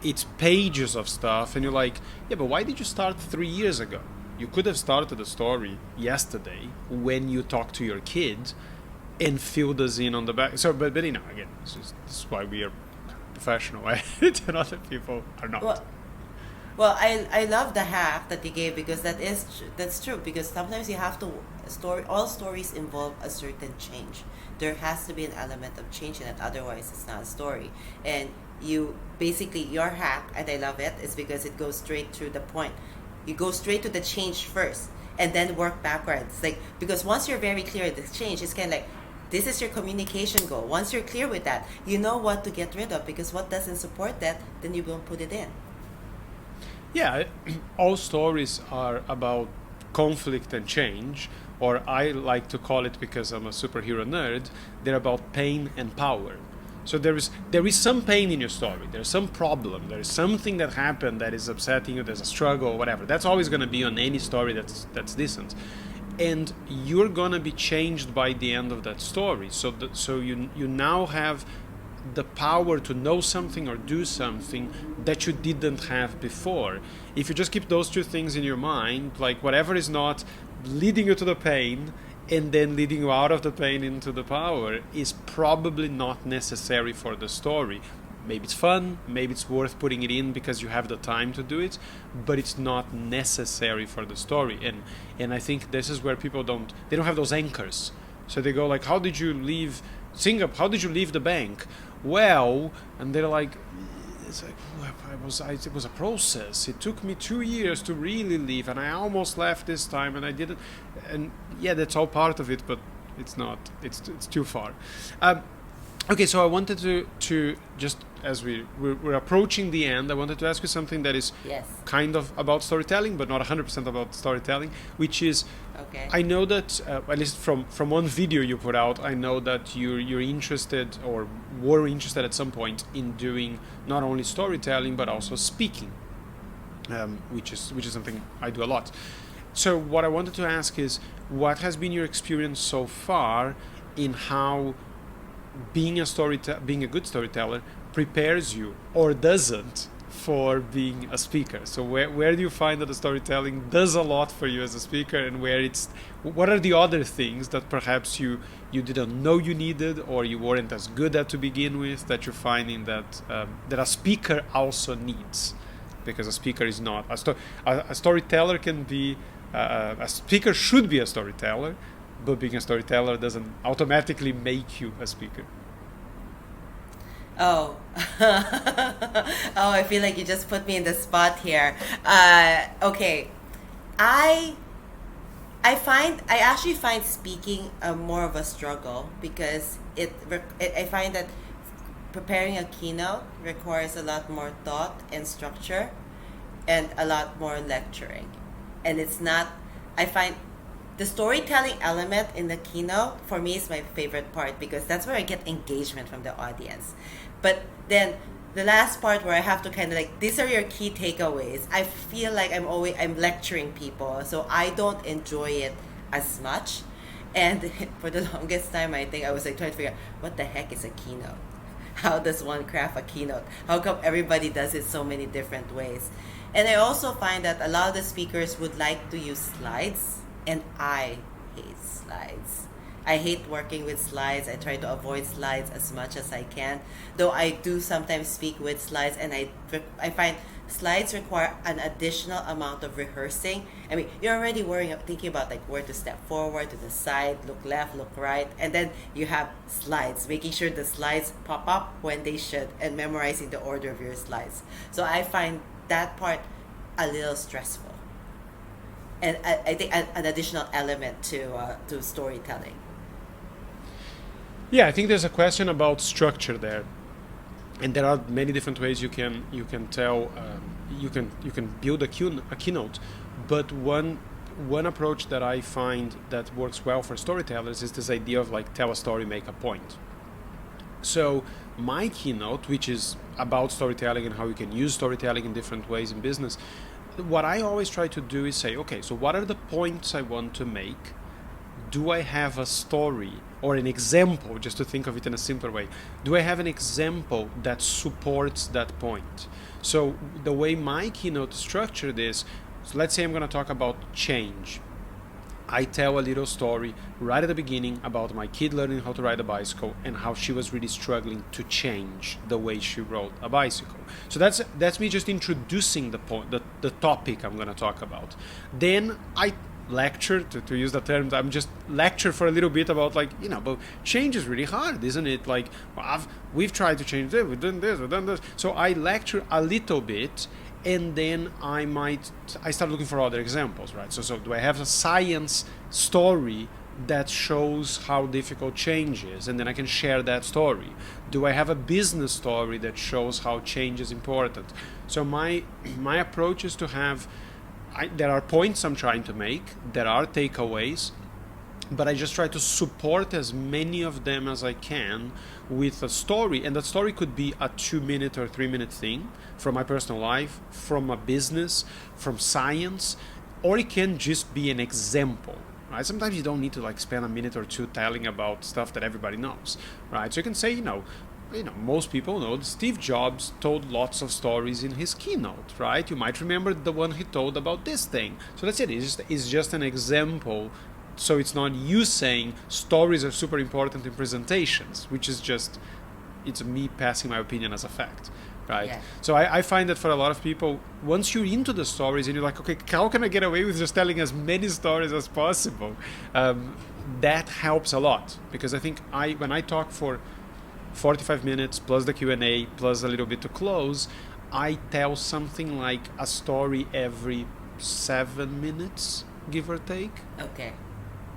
it's pages of stuff, and you're like, yeah, but why did you start 3 years ago? You could have started the story yesterday when you talked to your kid and filled us in on the back. So, but again, this is why we are professional, right? And other people are not. Well, I love the hack that you gave because that's true because sometimes you have to all stories involve a certain change. There has to be an element of change in it, otherwise it's not a story. And you basically your hack, and I love it, is because it goes straight to the point. You go straight to the change first and then work backwards. Like because once you're very clear with the change, it's kind of like this is your communication goal. Once you're clear with that, you know what to get rid of because what doesn't support that, then you won't put it in. Yeah, all stories are about conflict and change, or I like to call it, because I'm a superhero nerd, they're about pain and power. So there is some pain in your story, there's some problem, there's something that happened that is upsetting you, there's a struggle, whatever. That's always going to be on any story that's decent. And you're going to be changed by the end of that story. So you now have the power to know something or do something that you didn't have before. If you just keep those two things in your mind, like whatever is not leading you to the pain and then leading you out of the pain into the power, is probably not necessary for the story. Maybe it's fun, maybe it's worth putting it in because you have the time to do it, but it's not necessary for the story. And I think this is where people don't have those anchors. So they go like, how did you leave Singapore? How did you leave the bank? Well, and they're like, it's like, it was a process. It took me 2 years to really leave, and I almost left this time, and I didn't. And yeah, that's all part of it, but it's not. It's too far. Okay, so I wanted to just as we're approaching the end, I wanted to ask you something that is kind of about storytelling, but not 100% about storytelling, which is, I know that, at least from one video you put out, I know that you're interested or were interested at some point in doing not only storytelling, but also speaking, which is something I do a lot. So what I wanted to ask is, what has been your experience so far in how being a good storyteller prepares you or doesn't for being a speaker? So where do you find that the storytelling does a lot for you as a speaker, and what are the other things that perhaps you didn't know you needed or you weren't as good at to begin with, that you're finding that a speaker also needs? Because a speaker is not a storyteller can be a speaker should be a storyteller, but being a storyteller doesn't automatically make you a speaker. Oh, I feel like you just put me in the spot here. Okay, I actually find speaking more of a struggle because I find that preparing a keynote requires a lot more thought and structure, and a lot more lecturing, and it's not. I find the storytelling element in the keynote for me is my favorite part because that's where I get engagement from the audience. But then the last part where I have to kind of like, these are your key takeaways. I feel like I'm lecturing people, so I don't enjoy it as much. And for the longest time, I think I was like trying to figure out what the heck is a keynote. How does one craft a keynote? How come everybody does it so many different ways? And I also find that a lot of the speakers would like to use slides, and I hate slides. I hate working with slides. I try to avoid slides as much as I can. Though I do sometimes speak with slides, and I find slides require an additional amount of rehearsing. I mean, you're already thinking about like where to step forward, to the side, look left, look right, and then you have slides, making sure the slides pop up when they should, and memorizing the order of your slides. So I find that part a little stressful, and I think an additional element to storytelling. Yeah, I think there's a question about structure there, and there are many different ways you can tell you can build a keynote, but one approach that I find that works well for storytellers is this idea of like tell a story, make a point. So my keynote, which is about storytelling and how you can use storytelling in different ways in business, what I always try to do is say, okay, so what are the points I want to make? Do I have a story or an example, just to think of it in a simpler way? Do I have an example that supports that point? So the way my keynote is structured is, so let's say I'm going to talk about change. I tell a little story right at the beginning about my kid learning how to ride a bicycle and how she was really struggling to change the way she rode a bicycle. So that's me just introducing the topic I'm going to talk about. Then I lecture, to use the term, I'm just lecture for a little bit about like, but change is really hard, isn't it? Like, we've tried to change this, we've done this. So I lecture a little bit, and then I start looking for other examples, right? So do I have a science story that shows how difficult change is, and then I can share that story? Do I have a business story that shows how change is important? So my approach is to have, there are points I'm trying to make, there are takeaways, but I just try to support as many of them as I can with a story. And that story could be a 2-minute or 3-minute thing from my personal life, from a business, from science, or it can just be an example. Right? Sometimes you don't need to like spend a minute or two telling about stuff that everybody knows, right? So you can say, most people know that Steve Jobs told lots of stories in his keynote, right? You might remember the one he told about this thing. So that's it. It's just an example. So it's not you saying stories are super important in presentations, which is just, it's me passing my opinion as a fact, right? Yeah. So I find that for a lot of people, once you're into the stories and you're like, okay, how can I get away with just telling as many stories as possible? That helps a lot, because I think when I talk for 45 minutes plus the Q&A plus a little bit to close, I tell something like a story every 7 minutes, give or take. Okay.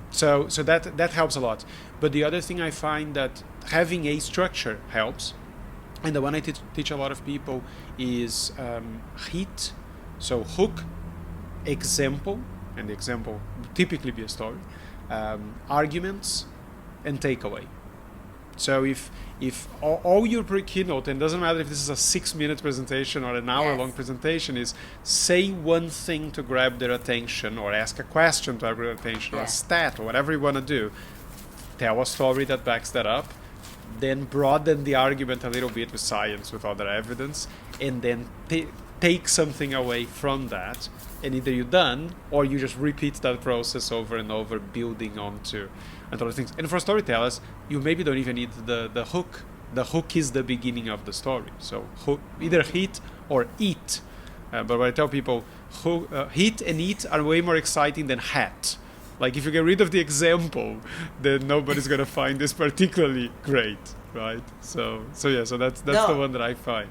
So that helps a lot. But the other thing I find that having a structure helps, and the one I teach a lot of people is HEAT. So hook, example, and the example would typically be a story, arguments, and takeaway. So if all your keynote, and it doesn't matter if this is a 6-minute presentation or an hour-long presentation, is say one thing to grab their attention, or ask a question to grab their attention, or a stat, or whatever you want to do, tell a story that backs that up, then broaden the argument a little bit with science, with other evidence, and then take something away from that, and either you're done, or you just repeat that process over and over, building onto other things. And for storytellers, you maybe don't even need the hook. The hook is the beginning of the story. So either hit or eat. But when I tell people, hit and eat are way more exciting than hat. Like if you get rid of the example, then nobody's gonna find this particularly great, right? So that's the one that I find.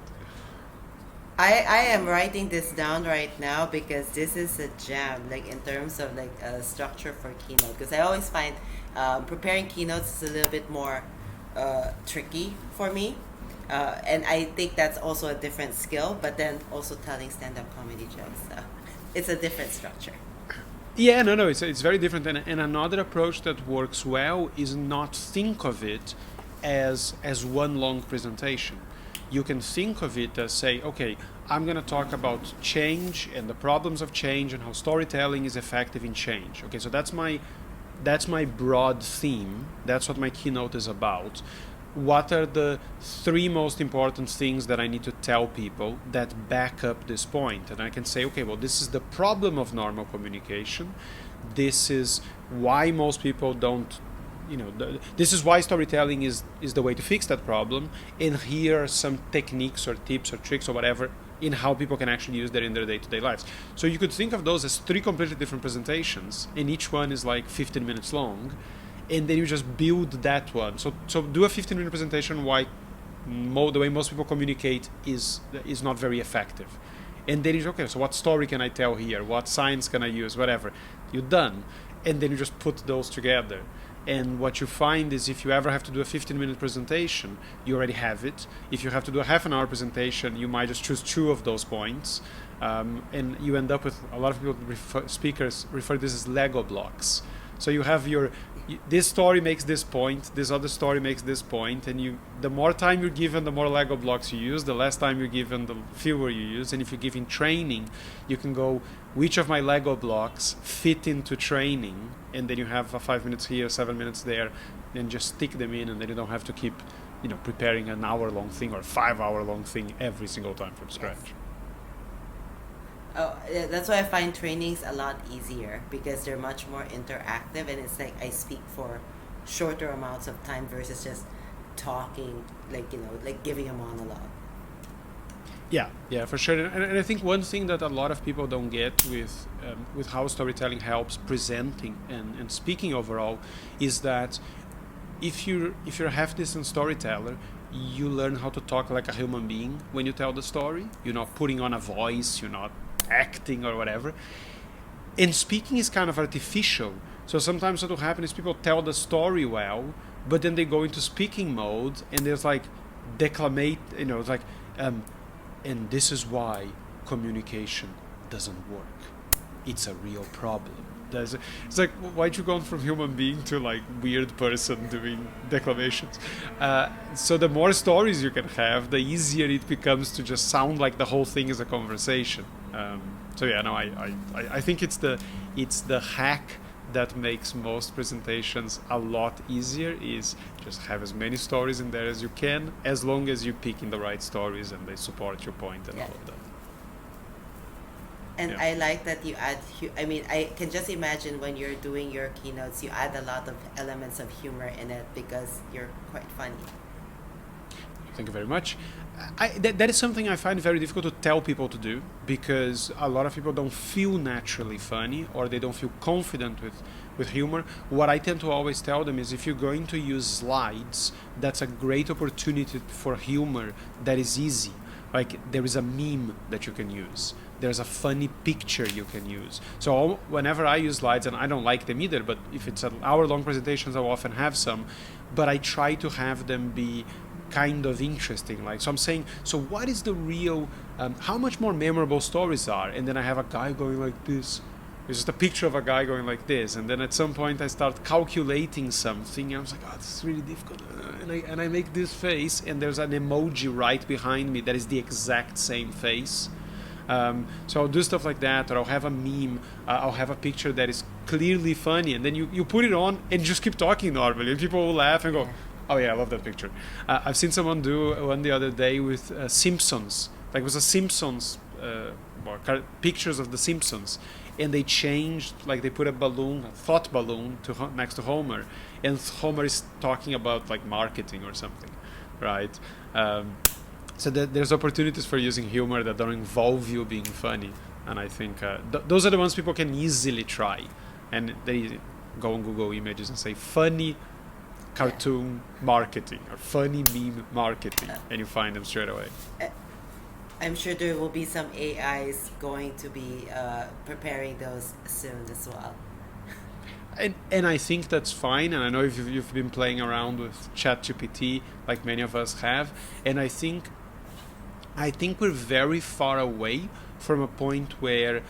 I am writing this down right now because this is a gem, like in terms of like a structure for keynote. Because I always find preparing keynotes is a little bit more tricky for me, and I think that's also a different skill. But then also telling stand-up comedy jokes, so it's a different structure. Yeah, no, it's very different. And another approach that works well is not think of it as one long presentation. you can think of it as say, okay, I'm going to talk about change and the problems of change and how storytelling is effective in change. Okay, so that's my broad theme. That's what my keynote is about. What are the 3 most important things that I need to tell people that back up this point? And I can say, okay, well, this is the problem of normal communication. This is why most people don't, this is why storytelling is the way to fix that problem. And here are some techniques or tips or tricks or whatever in how people can actually use that in their day-to-day lives. So you could think of those as 3 completely different presentations, and each one is like 15 minutes long. And then you just build that one. So do a 15-minute presentation why the way most people communicate is not very effective. And then you okay, so what story can I tell here? What signs can I use? Whatever. You're done. And then you just put those together. And what you find is if you ever have to do a 15-minute presentation, you already have it. If you have to do a half-an-hour presentation, you might just choose 2 of those points. And you end up with a lot of people, speakers refer to this as Lego blocks. So you have this story makes this point, this other story makes this point, and the more time you're given, the more Lego blocks you use, the less time you're given, the fewer you use. And if you're giving training, you can go, which of my Lego blocks fit into training? And then you have 5 minutes here, 7 minutes there, and just stick them in, and then you don't have to keep, preparing an hour-long thing or a 5-hour-long thing every single time from scratch. Yes. Oh, yeah, that's why I find trainings a lot easier because they're much more interactive, and it's like I speak for shorter amounts of time versus just talking, like giving a monologue. Yeah, for sure. And I think one thing that a lot of people don't get with how storytelling helps presenting and speaking overall is that if you're a half-decent storyteller, you learn how to talk like a human being when you tell the story. You're not putting on a voice, you're not acting or whatever. And speaking is kind of artificial. So sometimes what will happen is people tell the story well, but then they go into speaking mode and there's like declamate, it's like, and this is why communication doesn't work. It's a real problem. It's like, why'd you go from human being to like weird person doing declamations? So the more stories you can have, the easier it becomes to just sound like the whole thing is a conversation. I think it's the hack that makes most presentations a lot easier is just have as many stories in there as you can, as long as you pick in the right stories and they support your point and all of that. And I like that you add, I can just imagine when you're doing your keynotes, you add a lot of elements of humor in it because you're quite funny. Thank you very much. That is something I find very difficult to tell people to do because a lot of people don't feel naturally funny or they don't feel confident with humor. What I tend to always tell them is if you're going to use slides, that's a great opportunity for humor that is easy. Like there is a meme that you can use. There's a funny picture you can use. So whenever I use slides, and I don't like them either, but if it's an hour-long presentations, I'll often have some. But I try to have them be kind of interesting. So I'm saying, so what is the real, how much more memorable stories are? And then I have a guy going like this. It's just a picture of a guy going like this. And then at some point I start calculating something. And I was like, this is really difficult. And I make this face, and there's an emoji right behind me that is the exact same face. So I'll do stuff like that, or I'll have a meme, I'll have a picture that is clearly funny, and then you put it on and just keep talking normally, and people will laugh and go, oh yeah, I love that picture. I've seen someone do one the other day with Simpsons, like it was a Simpsons, pictures of the Simpsons, and they changed, like they put a thought balloon next to Homer, and Homer is talking about like marketing or something, right? So there's opportunities for using humor that don't involve you being funny, and I think those are the ones people can easily try, and they go on Google Images and say funny cartoon marketing or funny meme marketing, and you find them straight away. I'm sure there will be some AIs going to be preparing those soon as well. And I think that's fine, and I know if you've been playing around with ChatGPT like many of us have, and I think we're very far away from a point where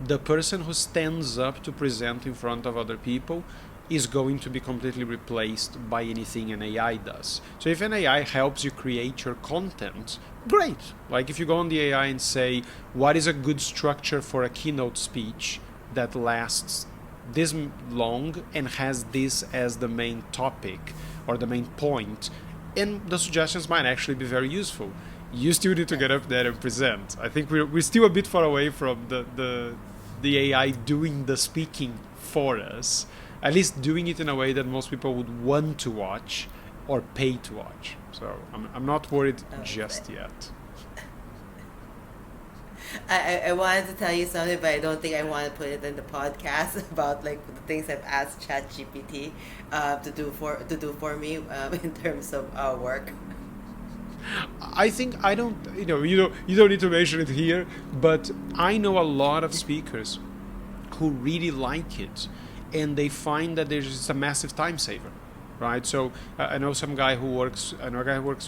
the person who stands up to present in front of other people is going to be completely replaced by anything an AI does. So if an AI helps you create your content, great. Like if you go on the AI and say, what is a good structure for a keynote speech that lasts this long and has this as the main topic or the main point, and the suggestions might actually be very useful. You still need to get up there and present. I think we're still a bit far away from the AI doing the speaking for us, at least doing it in a way that most people would want to watch or pay to watch. So I'm not worried just yet. I wanted to tell you something, but I don't think I want to put it in the podcast about like the things I've asked ChatGPT to do for me in terms of work. I think I don't, you don't need to mention it here, but I know a lot of speakers who really like it, and they find that there's just a massive time saver, right? So I know a guy who works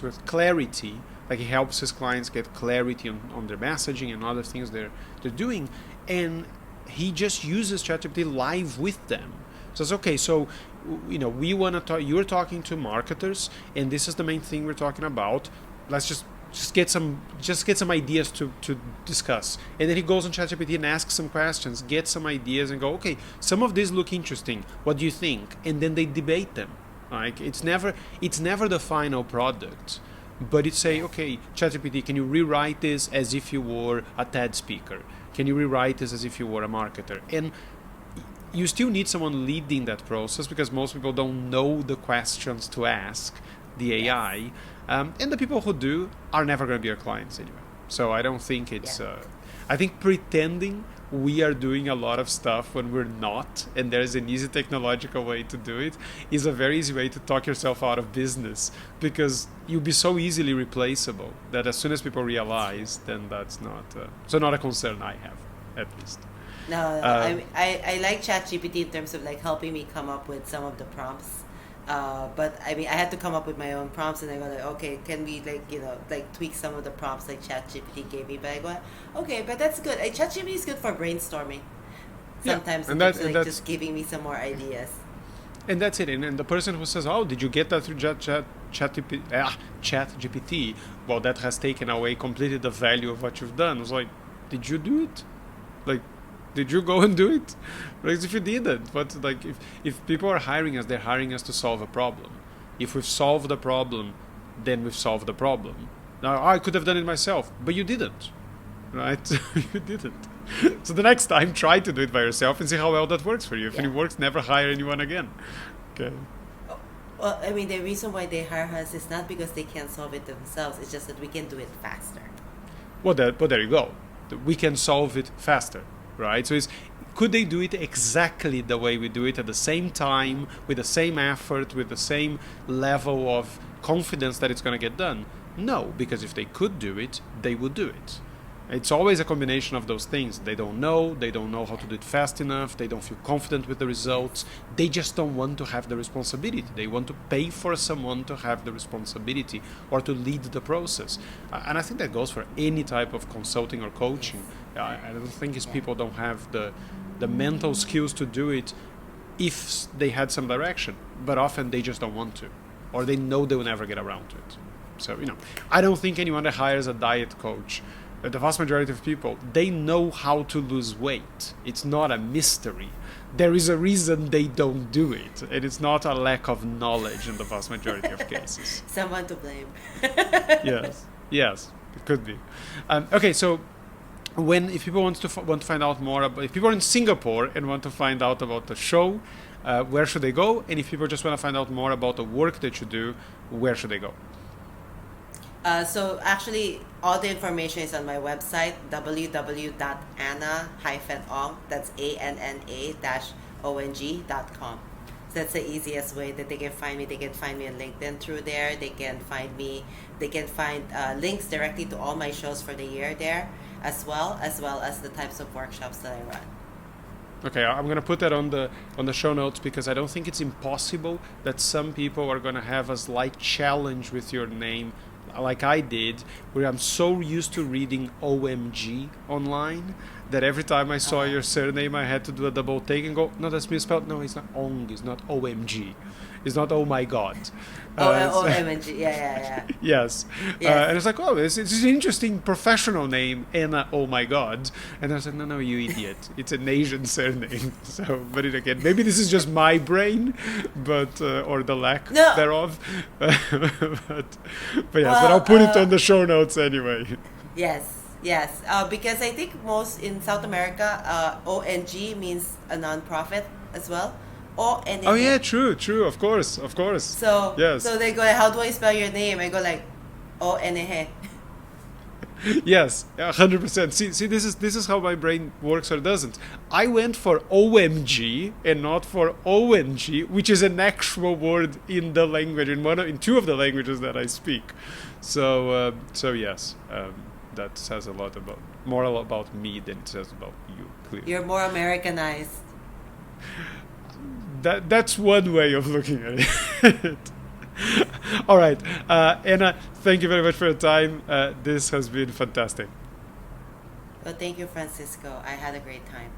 with clarity, like he helps his clients get clarity on their messaging and other things they're doing, and he just uses ChatGPT live with them. So it's okay. So we want to talk. You're talking to marketers, and this is the main thing we're talking about. Let's just get some ideas to discuss. And then he goes on ChatGPT and asks some questions, get some ideas, and go, okay, some of these look interesting. What do you think? And then they debate them. Like it's never the final product, but it's say, okay, ChatGPT, can you rewrite this as if you were a TED speaker? Can you rewrite this as if you were a marketer? And you still need someone leading that process because most people don't know the questions to ask the AI. And the people who do are never going to be your clients anyway. So I don't think it's... I think pretending we are doing a lot of stuff when we're not, and there's an easy technological way to do it, is a very easy way to talk yourself out of business, because you'll be so easily replaceable that as soon as people realize, then that's not a concern I have, at least. No, I like ChatGPT in terms of like helping me come up with some of the prompts. But I mean, I had to come up with my own prompts, and I go like, okay, can we like tweak some of the prompts like ChatGPT gave me? But I go, okay, but that's good. ChatGPT is good for brainstorming. Sometimes, and that's just giving me some more ideas. And that's it. And the person who says, "Oh, did you get that through ChatGPT?" Well, that has taken away completely the value of what you've done. I was like, did you do it? Like, did you go and do it? Because if you didn't, but like if people are hiring us, they're hiring us to solve a problem. If we've solved the problem, then we've solved the problem. Now, I could have done it myself, but you didn't, right? You didn't. So the next time, try to do it by yourself and see how well that works for you. If it works, never hire anyone again. Okay. Well, I mean, the reason why they hire us is not because they can't solve it themselves. It's just that we can do it faster. But there you go. We can solve it faster. Right? So could they do it exactly the way we do it at the same time, with the same effort, with the same level of confidence that it's going to get done? No, because if they could do it, they would do it. It's always a combination of those things. They don't know how to do it fast enough, they don't feel confident with the results, they just don't want to have the responsibility. They want to pay for someone to have the responsibility or to lead the process. And I think that goes for any type of consulting or coaching. I don't think it's people don't have the mental skills to do it if they had some direction, but often they just don't want to, or they know they will never get around to it. So, I don't think anyone that hires a diet coach, the vast majority of people, they know how to lose weight. It's not a mystery. There is a reason they don't do it, and it's not a lack of knowledge in the vast majority of cases. Someone to blame. Yes, it could be. Okay, so if people want to find out more about, if people are in Singapore and want to find out about the show, where should they go? And if people just want to find out more about the work that you do, where should they go? So actually, all the information is on my website, www.anna-ong, that's ANNA-ONG.com. So that's the easiest way that they can find me. They can find me on LinkedIn through there. They can find links directly to all my shows for the year there, as well as the types of workshops that I run. Okay, I'm going to put that on the show notes, because I don't think it's impossible that some people are going to have a slight challenge with your name, like I did, where I'm so used to reading OMG online that every time I saw your surname, I had to do a double take and go, no, that's misspelled. No, it's not Ong. It's not OMG. It's not oh my God. OMG. Yeah. Yes. And it's like, oh, it's an interesting professional name, Anna Oh My God. And I was like, no, you idiot. It's an Asian surname. So, but it, again, maybe this is just my brain, but or the lack thereof. but I'll put it on the show notes anyway. Yes. Because I think most in South America, ONG means a non-profit as well. O-N-A. Oh yeah, true. Of course. So yes. So they go, how do I spell your name? I go like, O-N-A. Yes, 100%. See, this is how my brain works or doesn't. I went for OMG and not for ONG, which is an actual word in the language, in two of the languages that I speak. So yes, that says more about me than it says about you. Clearly. You're more Americanized. That's one way of looking at it. All right, Anna, thank you very much for your time. This has been fantastic. Well, thank you, Francisco. I had a great time.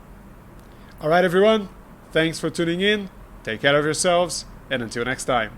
All right, everyone. Thanks for tuning in. Take care of yourselves, and until next time.